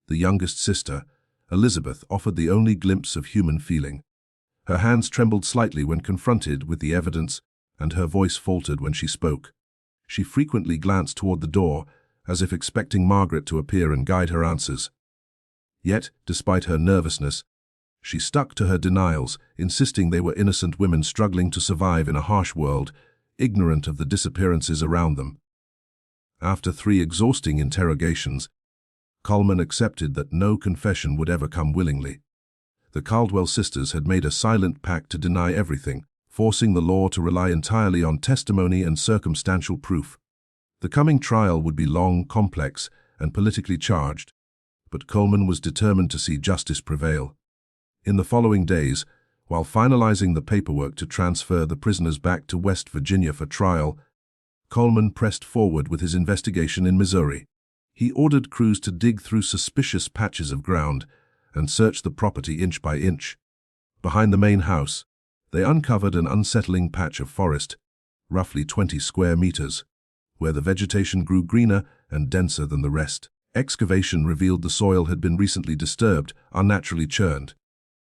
[SPEAKER 1] The youngest sister, Elizabeth, offered the only glimpse of human feeling. Her hands trembled slightly when confronted with the evidence, and her voice faltered when she spoke. She frequently glanced toward the door, as if expecting Margaret to appear and guide her answers. Yet, despite her nervousness, she stuck to her denials, insisting they were innocent women struggling to survive in a harsh world, ignorant of the disappearances around them. After 3 exhausting interrogations, Coleman accepted that no confession would ever come willingly. The Caldwell sisters had made a silent pact to deny everything, forcing the law to rely entirely on testimony and circumstantial proof. The coming trial would be long, complex, and politically charged, but Coleman was determined to see justice prevail. In the following days, while finalizing the paperwork to transfer the prisoners back to West Virginia for trial, Coleman pressed forward with his investigation in Missouri. He ordered crews to dig through suspicious patches of ground and search the property inch by inch. Behind the main house, they uncovered an unsettling patch of forest, roughly 20 square meters, where the vegetation grew greener and denser than the rest. Excavation revealed the soil had been recently disturbed, unnaturally churned.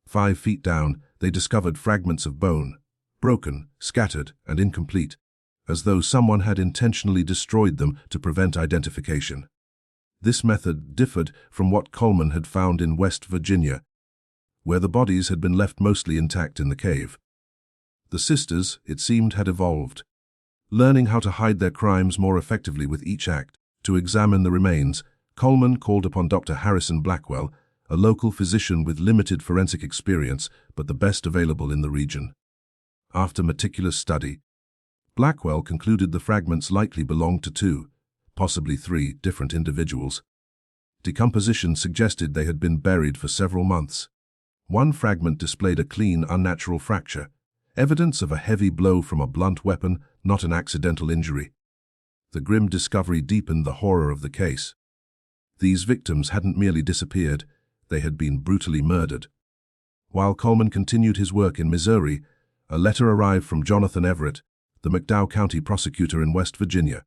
[SPEAKER 1] 5 feet down, they discovered fragments of bone, broken, scattered, and incomplete, as though someone had intentionally destroyed them to prevent identification. This method differed from what Coleman had found in West Virginia, where the bodies had been left mostly intact in the cave. The sisters, it seemed, had evolved, learning how to hide their crimes more effectively with each act. To examine the remains, Coleman called upon Dr. Harrison Blackwell, a local physician with limited forensic experience but the best available in the region. After meticulous study, Blackwell concluded the fragments likely belonged to 2, possibly 3, different individuals. Decomposition suggested they had been buried for several months. One fragment displayed a clean, unnatural fracture, evidence of a heavy blow from a blunt weapon, not an accidental injury. The grim discovery deepened the horror of the case. These victims hadn't merely disappeared, they had been brutally murdered. While Coleman continued his work in Missouri, a letter arrived from Jonathan Everett, the McDowell County prosecutor in West Virginia.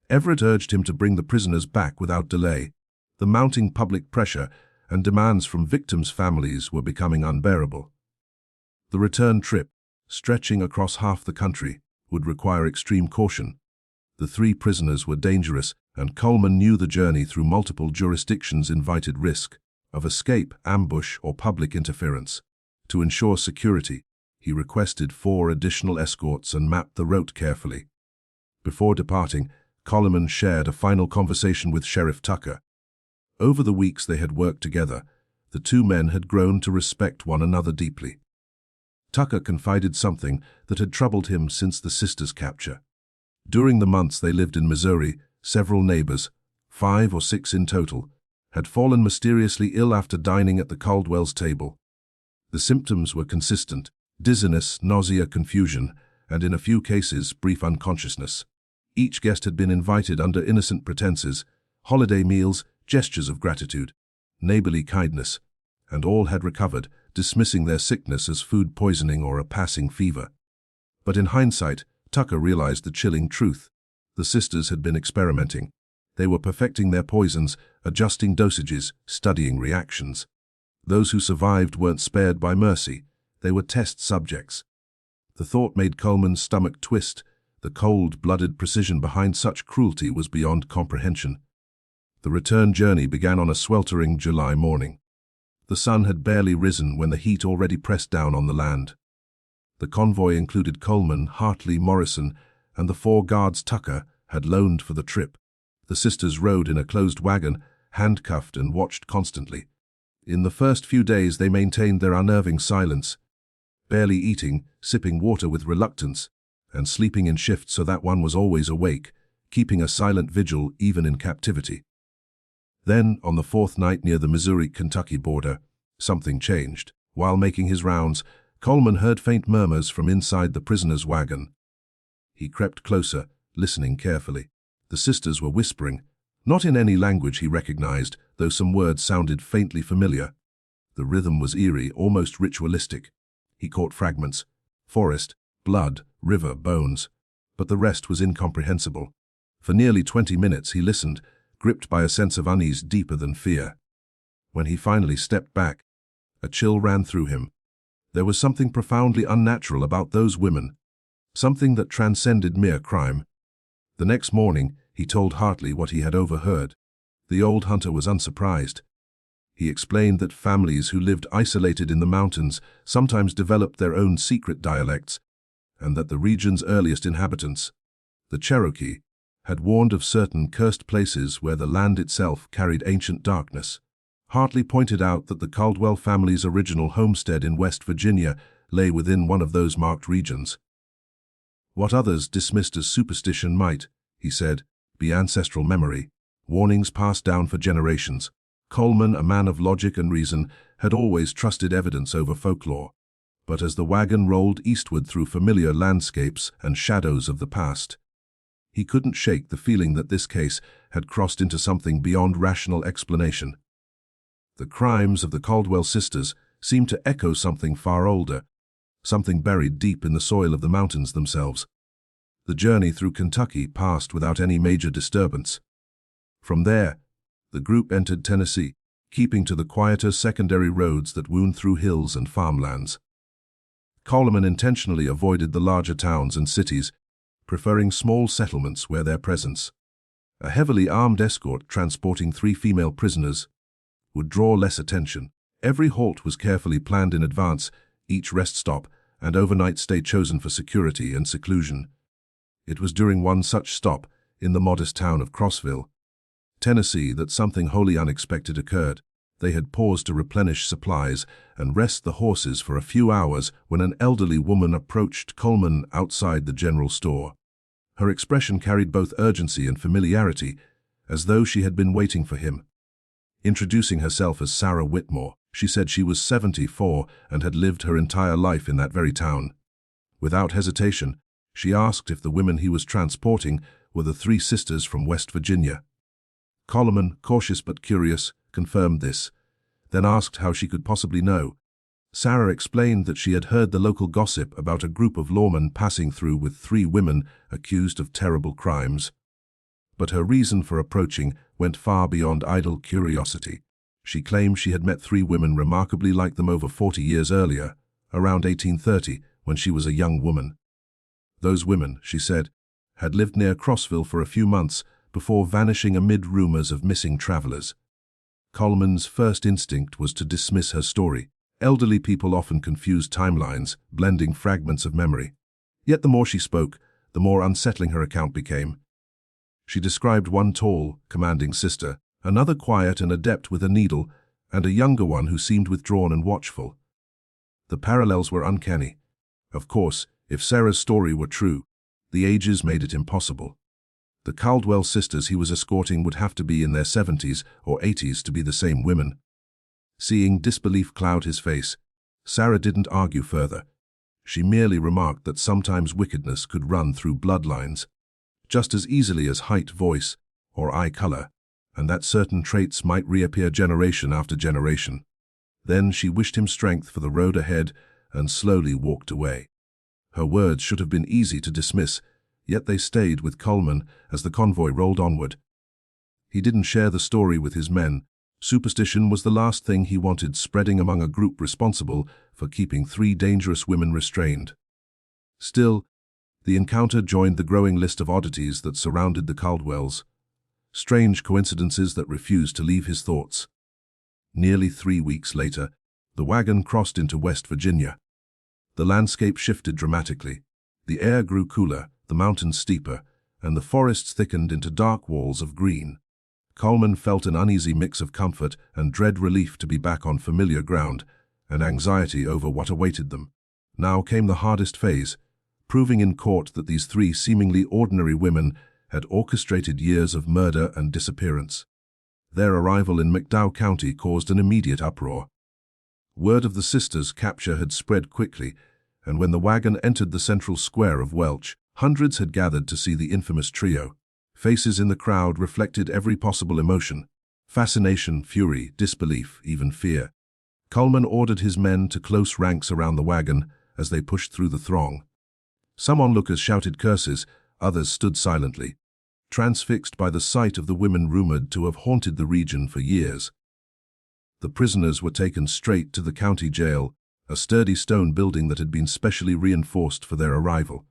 [SPEAKER 1] Everett urged him to bring the prisoners back without delay. The mounting public pressure and demands from victims' families were becoming unbearable. The return trip, stretching across half the country, would require extreme caution. The 3 prisoners were dangerous, and Coleman knew the journey through multiple jurisdictions invited risk of escape, ambush, or public interference. To ensure security, he requested 4 additional escorts and mapped the route carefully. Before departing, Coleman shared a final conversation with Sheriff Tucker. Over the weeks they had worked together, the 2 men had grown to respect one another deeply. Tucker confided something that had troubled him since the sisters' capture. During the months they lived in Missouri, several neighbors, 5 or 6 in total, had fallen mysteriously ill after dining at the CALDWELL's table. The symptoms were consistent: dizziness, nausea, confusion, and in a few cases, brief unconsciousness. Each guest had been invited under innocent pretenses: holiday meals, gestures of gratitude, neighborly kindness, and all had recovered, dismissing their sickness as food poisoning or a passing fever. But in hindsight, Tucker realized the chilling truth. The sisters had been experimenting. They were perfecting their poisons, adjusting dosages, studying reactions. Those who survived weren't spared by mercy. They were test subjects. The thought made Coleman's stomach twist. The cold-blooded precision behind such cruelty was beyond comprehension. The return journey began on a sweltering July morning. The sun had barely risen when the heat already pressed down on the land. The convoy included Coleman, Hartley, Morrison, and the 4 guards Tucker had loaned for the trip. The sisters rode in a closed wagon, handcuffed and watched constantly. In the first few days they maintained their unnerving silence, barely eating, sipping water with reluctance, and sleeping in shifts so that one was always awake, keeping a silent vigil even in captivity. Then, on the 4th night near the Missouri-Kentucky border, something changed. While making his rounds, Coleman heard faint murmurs from inside the prisoner's wagon. He crept closer, listening carefully. The sisters were whispering, not in any language he recognized, though some words sounded faintly familiar. The rhythm was eerie, almost ritualistic. He caught fragments: forest, blood, river, bones. But the rest was incomprehensible. For nearly 20 minutes he listened, gripped by a sense of unease deeper than fear. When he finally stepped back, a chill ran through him. There was something profoundly unnatural about those women, something that transcended mere crime. The next morning, he told Hartley what he had overheard. The old hunter was unsurprised. He explained that families who lived isolated in the mountains sometimes developed their own secret dialects, and that the region's earliest inhabitants, the Cherokee, had warned of certain cursed places where the land itself carried ancient darkness. Hartley pointed out that the Caldwell family's original homestead in West Virginia lay within one of those marked regions. What others dismissed as superstition might, he said, be ancestral memory, warnings passed down for generations. Coleman, a man of logic and reason, had always trusted evidence over folklore. But as the wagon rolled eastward through familiar landscapes and shadows of the past, he couldn't shake the feeling that this case had crossed into something beyond rational explanation. The crimes of the Caldwell sisters seemed to echo something far older, something buried deep in the soil of the mountains themselves. The journey through Kentucky passed without any major disturbance. From there, the group entered Tennessee, keeping to the quieter secondary roads that wound through hills and farmlands. Coleman intentionally avoided the larger towns and cities, preferring small settlements where their presence, a heavily armed escort transporting 3 female prisoners, would draw less attention. Every halt was carefully planned in advance, each rest stop and overnight stay chosen for security and seclusion. It was during one such stop, in the modest town of Crossville, Tennessee, that something wholly unexpected occurred. They had paused to replenish supplies and rest the horses for a few hours when an elderly woman approached Coleman outside the general store. Her expression carried both urgency and familiarity, as though she had been waiting for him. Introducing herself as Sarah Whitmore, she said she was 74 and had lived her entire life in that very town. Without hesitation, she asked if the women he was transporting were the 3 sisters from West Virginia. Coleman, cautious but curious, confirmed this, then asked how she could possibly know. Sarah explained that she had heard the local gossip about a group of lawmen passing through with 3 women accused of terrible crimes. But her reason for approaching went far beyond idle curiosity. She claimed she had met 3 women remarkably like them over 40 years earlier, around 1830, when she was a young woman. Those women, she said, had lived near Crossville for a few months before vanishing amid rumors of missing travelers. Coleman's first instinct was to dismiss her story. Elderly people often confused timelines, blending fragments of memory. Yet the more she spoke, the more unsettling her account became. She described one tall, commanding sister, another quiet and adept with a needle, and a younger one who seemed withdrawn and watchful. The parallels were uncanny. Of course, if Sarah's story were true, the ages made it impossible. The Caldwell sisters he was escorting would have to be in their 70s or 80s to be the same women. Seeing disbelief cloud his face, Sarah didn't argue further. She merely remarked that sometimes wickedness could run through bloodlines, just as easily as height, voice, or eye color, and that certain traits might reappear generation after generation. Then she wished him strength for the road ahead and slowly walked away. Her words should have been easy to dismiss, yet they stayed with Coleman as the convoy rolled onward. He didn't share the story with his men. Superstition was the last thing he wanted spreading among a group responsible for keeping 3 dangerous women restrained. Still, the encounter joined the growing list of oddities that surrounded the Caldwells, strange coincidences that refused to leave his thoughts. Nearly 3 weeks later, the wagon crossed into West Virginia. The landscape shifted dramatically. The air grew cooler, the mountains steeper, and the forests thickened into dark walls of green. Coleman felt an uneasy mix of comfort and dread relief to be back on familiar ground, and anxiety over what awaited them. Now came the hardest phase, proving in court that these 3 seemingly ordinary women had orchestrated years of murder and disappearance. Their arrival in McDowell County caused an immediate uproar. Word of the sisters' capture had spread quickly, and when the wagon entered the central square of Welch, hundreds had gathered to see the infamous trio. Faces in the crowd reflected every possible emotion: fascination, fury, disbelief, even fear. Coleman ordered his men to close ranks around the wagon as they pushed through the throng. Some onlookers shouted curses, others stood silently, transfixed by the sight of the women rumored to have haunted the region for years. The prisoners were taken straight to the county jail, a sturdy stone building that had been specially reinforced for their arrival.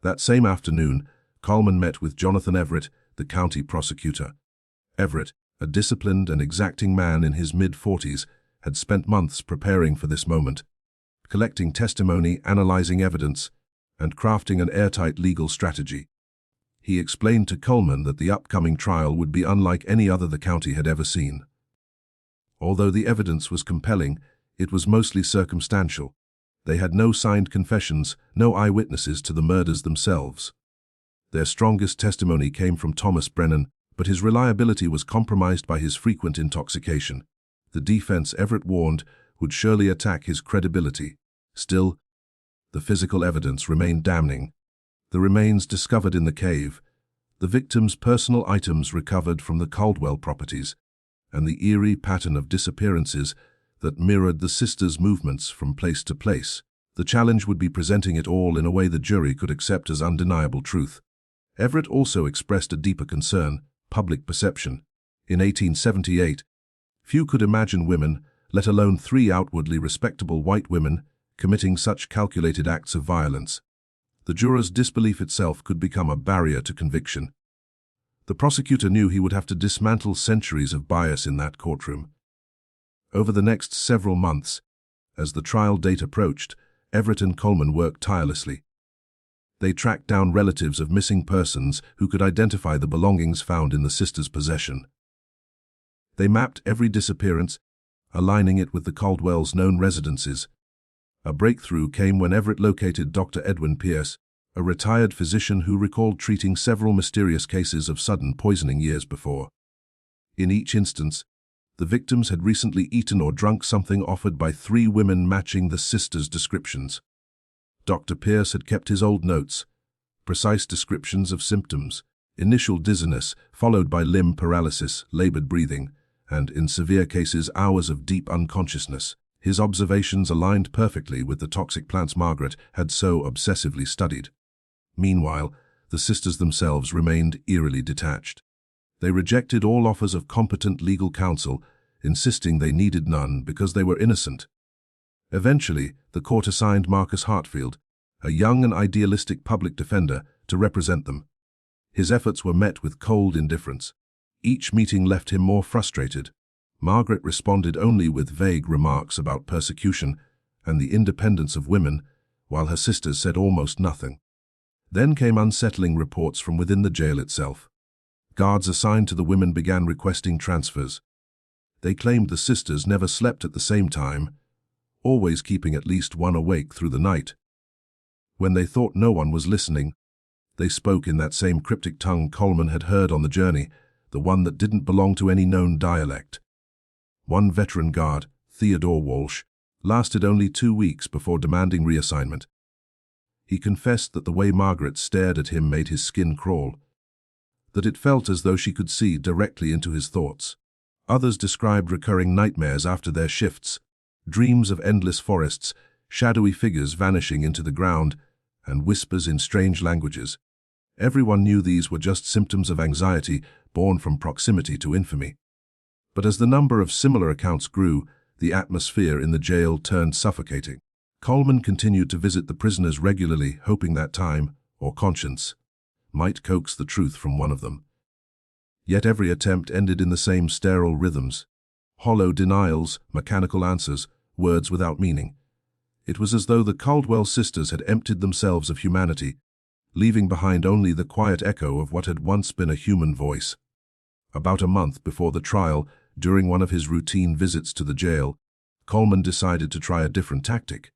[SPEAKER 1] That same afternoon, Coleman met with Jonathan Everett, the county prosecutor. Everett, a disciplined and exacting man in his mid-40s, had spent months preparing for this moment, collecting testimony, analyzing evidence, and crafting an airtight legal strategy. He explained to Coleman that the upcoming trial would be unlike any other the county had ever seen. Although the evidence was compelling, it was mostly circumstantial. They had no signed confessions, no eyewitnesses to the murders themselves. Their strongest testimony came from Thomas Brennan, but his reliability was compromised by his frequent intoxication. The defense, Everett warned, would surely attack his credibility. Still, the physical evidence remained damning. The remains discovered in the cave, the victims' personal items recovered from the Caldwell properties, and the eerie pattern of disappearances that mirrored the sisters' movements from place to place. The challenge would be presenting it all in a way the jury could accept as undeniable truth. Everett also expressed a deeper concern: public perception. In 1878, few could imagine women, let alone 3 outwardly respectable white women, committing such calculated acts of violence. The jurors' disbelief itself could become a barrier to conviction. The prosecutor knew he would have to dismantle centuries of bias in that courtroom. Over the next several months, as the trial date approached, Everett and Coleman worked tirelessly. They tracked down relatives of missing persons who could identify the belongings found in the sisters' possession. They mapped every disappearance, aligning it with the Caldwells' known residences. A breakthrough came when Everett located Dr. Edwin Pierce, a retired physician who recalled treating several mysterious cases of sudden poisoning years before. In each instance, the victims had recently eaten or drunk something offered by 3 women matching the sisters' descriptions. Dr. Pierce had kept his old notes, precise descriptions of symptoms: initial dizziness, followed by limb paralysis, labored breathing, and, in severe cases, hours of deep unconsciousness. His observations aligned perfectly with the toxic plants Margaret had so obsessively studied. Meanwhile, the sisters themselves remained eerily detached. They rejected all offers of competent legal counsel, insisting they needed none because they were innocent. Eventually, the court assigned Marcus Hartfield, a young and idealistic public defender, to represent them. His efforts were met with cold indifference. Each meeting left him more frustrated. Margaret responded only with vague remarks about persecution and the independence of women, while her sisters said almost nothing. Then came unsettling reports from within the jail itself. Guards assigned to the women began requesting transfers. They claimed the sisters never slept at the same time, always keeping at least one awake through the night. When they thought no one was listening, they spoke in that same cryptic tongue Coleman had heard on the journey, the one that didn't belong to any known dialect. One veteran guard, Theodore Walsh, lasted only 2 weeks before demanding reassignment. He confessed that the way Margaret stared at him made his skin crawl, that it felt as though she could see directly into his thoughts. Others described recurring nightmares after their shifts, dreams of endless forests, shadowy figures vanishing into the ground, and whispers in strange languages. Everyone knew these were just symptoms of anxiety born from proximity to infamy. But as the number of similar accounts grew, the atmosphere in the jail turned suffocating. Coleman continued to visit the prisoners regularly, hoping that time, or conscience, might coax the truth from one of them. Yet every attempt ended in the same sterile rhythms. Hollow denials, mechanical answers, words without meaning. It was as though the CALDWELL sisters had emptied themselves of humanity, leaving behind only the quiet echo of what had once been a human voice. About a month before the trial, during one of his routine visits to the jail, Coleman decided to try a different tactic.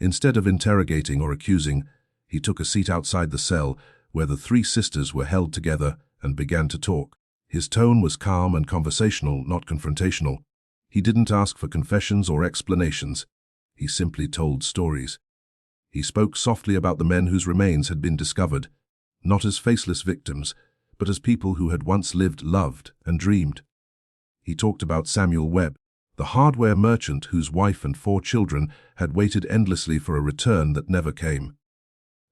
[SPEAKER 1] Instead of interrogating or accusing, he took a seat outside the cell where the 3 sisters were held together and began to talk. His tone was calm and conversational, not confrontational. He didn't ask for confessions or explanations. He simply told stories. He spoke softly about the men whose remains had been discovered, not as faceless victims, but as people who had once lived, loved, and dreamed. He talked about Samuel Webb, the hardware merchant whose wife and 4 children had waited endlessly for a return that never came.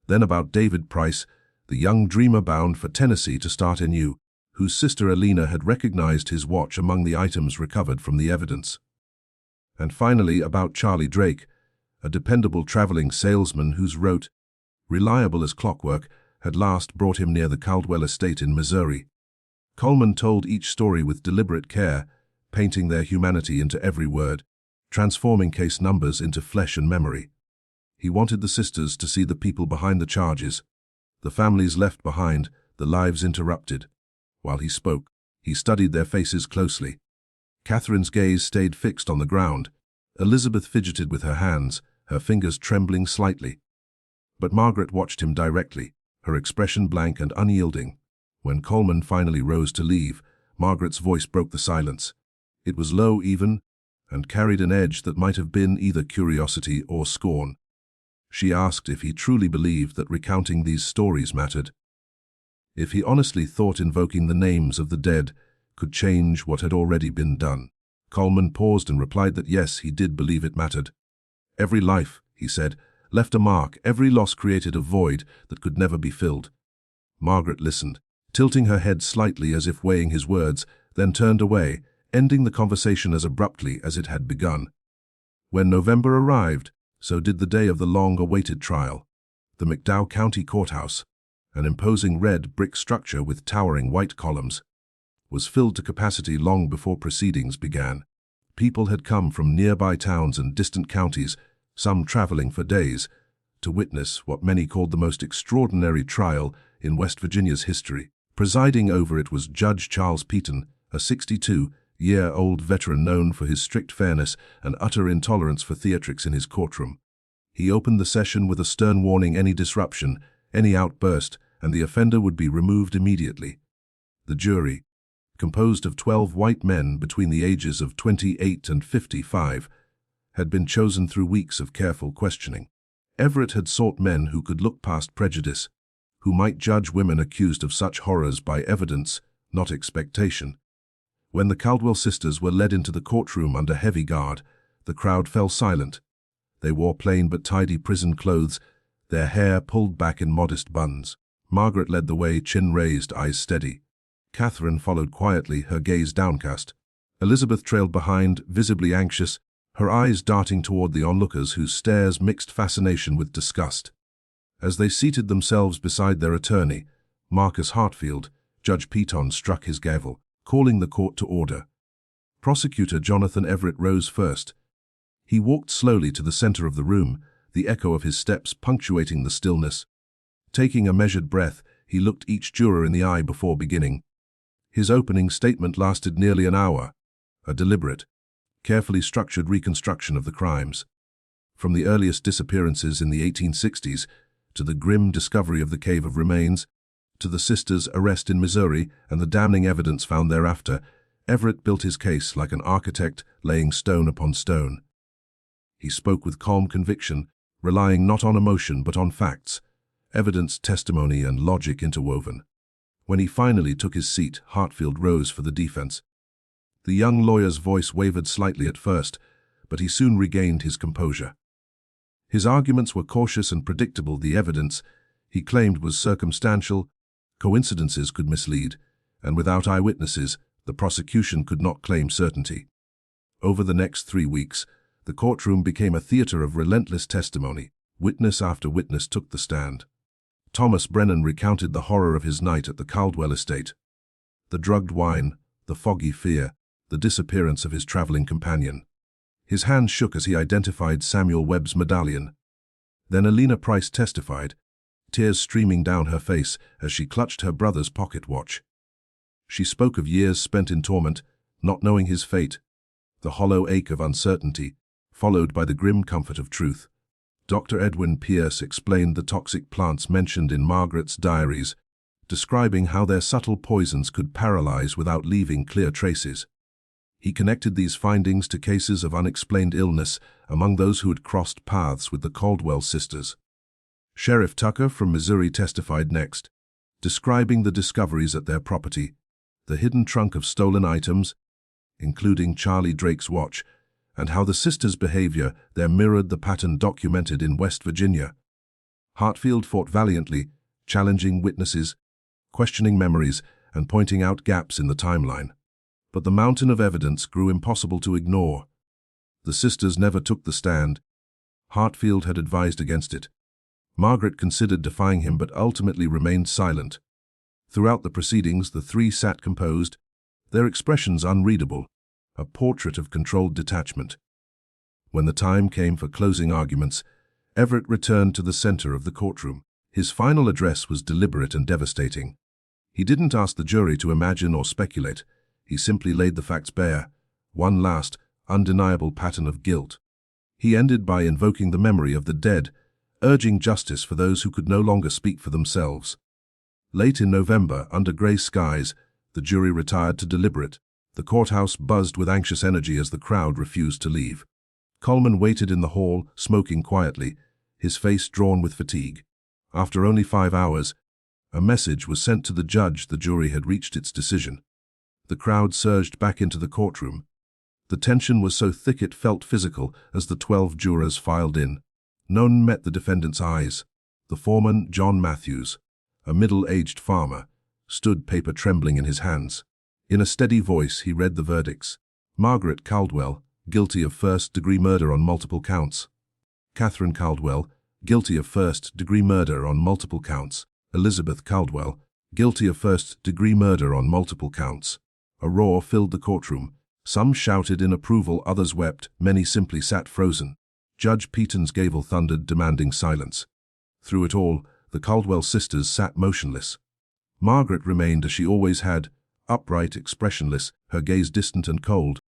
[SPEAKER 1] Then about David Price, the young dreamer bound for Tennessee to start anew, whose sister Alina had recognized his watch among the items recovered from the evidence. And finally about Charlie Drake, a dependable traveling salesman whose route, reliable as clockwork, had last brought him near the CALDWELL estate in Missouri. Coleman told each story with deliberate care, painting their humanity into every word, transforming case numbers into flesh and memory. He wanted the sisters to see the people behind the charges, the families left behind, the lives interrupted. While he spoke, he studied their faces closely. Catherine's gaze stayed fixed on the ground. Elizabeth fidgeted with her hands, her fingers trembling slightly. But Margaret watched him directly, her expression blank and unyielding. When Coleman finally rose to leave, Margaret's voice broke the silence. It was low even, and carried an edge that might have been either curiosity or scorn. She asked if he truly believed that recounting these stories mattered. If he honestly thought invoking the names of the dead could change what had already been done. Coleman paused and replied that yes, he did believe it mattered. Every life, he said, left a mark, every loss created a void that could never be filled. Margaret listened, tilting her head slightly as if weighing his words, then turned away, ending the conversation as abruptly as it had begun. When November arrived, so did the day of the long-awaited trial. The McDowell County Courthouse, an imposing red brick structure with towering white columns, was filled to capacity long before proceedings began. People had come from nearby towns and distant counties, some traveling for days, to witness what many called the most extraordinary trial in West Virginia's history. Presiding over it was Judge Charles Peaton, a 62-year-old veteran known for his strict fairness and utter intolerance for theatrics in his courtroom. He opened the session with a stern warning: any disruption, any outburst, and the offender would be removed immediately. The jury, composed of 12 white men between the ages of 28 and 55, had been chosen through weeks of careful questioning. Everett had sought men who could look past prejudice, who might judge women accused of such horrors by evidence, not expectation. When the CALDWELL sisters were led into the courtroom under heavy guard, the crowd fell silent. They wore plain but tidy prison clothes, their hair pulled back in modest buns. Margaret led the way, chin raised, eyes steady. Catherine followed quietly, her gaze downcast. Elizabeth trailed behind, visibly anxious, her eyes darting toward the onlookers whose stares mixed fascination with disgust. As they seated themselves beside their attorney, Marcus Hartfield, Judge Peton struck his gavel, calling the court to order. Prosecutor Jonathan Everett rose first. He walked slowly to the center of the room, the echo of his steps punctuating the stillness. Taking a measured breath, he looked each juror in the eye before beginning. His opening statement lasted nearly an hour, a deliberate, carefully structured reconstruction of the crimes. From the earliest disappearances in the 1860s, to the grim discovery of the Cave of Remains, to the sisters' arrest in Missouri and the damning evidence found thereafter, Everett built his case like an architect laying stone upon stone. He spoke with calm conviction, relying not on emotion but on facts, evidence, testimony, and logic interwoven. When he finally took his seat, Hartfield rose for the defense. The young lawyer's voice wavered slightly at first, but he soon regained his composure. His arguments were cautious and predictable. The evidence, he claimed, was circumstantial. Coincidences could mislead, and without eyewitnesses, the prosecution could not claim certainty. Over the next 3 weeks, the courtroom became a theater of relentless testimony. Witness after witness took the stand. Thomas Brennan recounted the horror of his night at the Caldwell estate. The drugged wine, the foggy fear, the disappearance of his traveling companion. His hand shook as he identified Samuel Webb's medallion. Then Alina Price testified, tears streaming down her face as she clutched her brother's pocket watch. She spoke of years spent in torment, not knowing his fate, the hollow ache of uncertainty, followed by the grim comfort of truth. Dr. Edwin Pierce explained the toxic plants mentioned in Margaret's diaries, describing how their subtle poisons could paralyze without leaving clear traces. He connected these findings to cases of unexplained illness among those who had crossed paths with the Caldwell sisters. Sheriff Tucker from Missouri testified next, describing the discoveries at their property, the hidden trunk of stolen items, including Charlie Drake's watch, and how the sisters' behavior there mirrored the pattern documented in West Virginia. Hartfield fought valiantly, challenging witnesses, questioning memories, and pointing out gaps in the timeline. But the mountain of evidence grew impossible to ignore. The sisters never took the stand. Hartfield had advised against it. Margaret considered defying him but ultimately remained silent. Throughout the proceedings, the three sat composed, their expressions unreadable, a portrait of controlled detachment. When the time came for closing arguments, Everett returned to the center of the courtroom. His final address was deliberate and devastating. He didn't ask the jury to imagine or speculate. He simply laid the facts bare, one last, undeniable pattern of guilt. He ended by invoking the memory of the dead, urging justice for those who could no longer speak for themselves. Late in November, under gray skies, the jury retired to deliberate. The courthouse buzzed with anxious energy as the crowd refused to leave. Coleman waited in the hall, smoking quietly, his face drawn with fatigue. After only 5 hours, a message was sent to the judge. The jury had reached its decision. The crowd surged back into the courtroom. The tension was so thick it felt physical as the 12 jurors filed in. None met the defendant's eyes. The foreman, John Matthews, a middle-aged farmer, stood, paper trembling in his hands. In a steady voice, he read the verdicts. Margaret Caldwell, guilty of first-degree murder on multiple counts. Catherine Caldwell, guilty of first-degree murder on multiple counts. Elizabeth Caldwell, guilty of first-degree murder on multiple counts. A roar filled the courtroom. Some shouted in approval, others wept, many simply sat frozen. Judge Peton's gavel thundered, demanding silence. Through it all, the Caldwell sisters sat motionless. Margaret remained as she always had, upright, expressionless, her gaze distant and cold.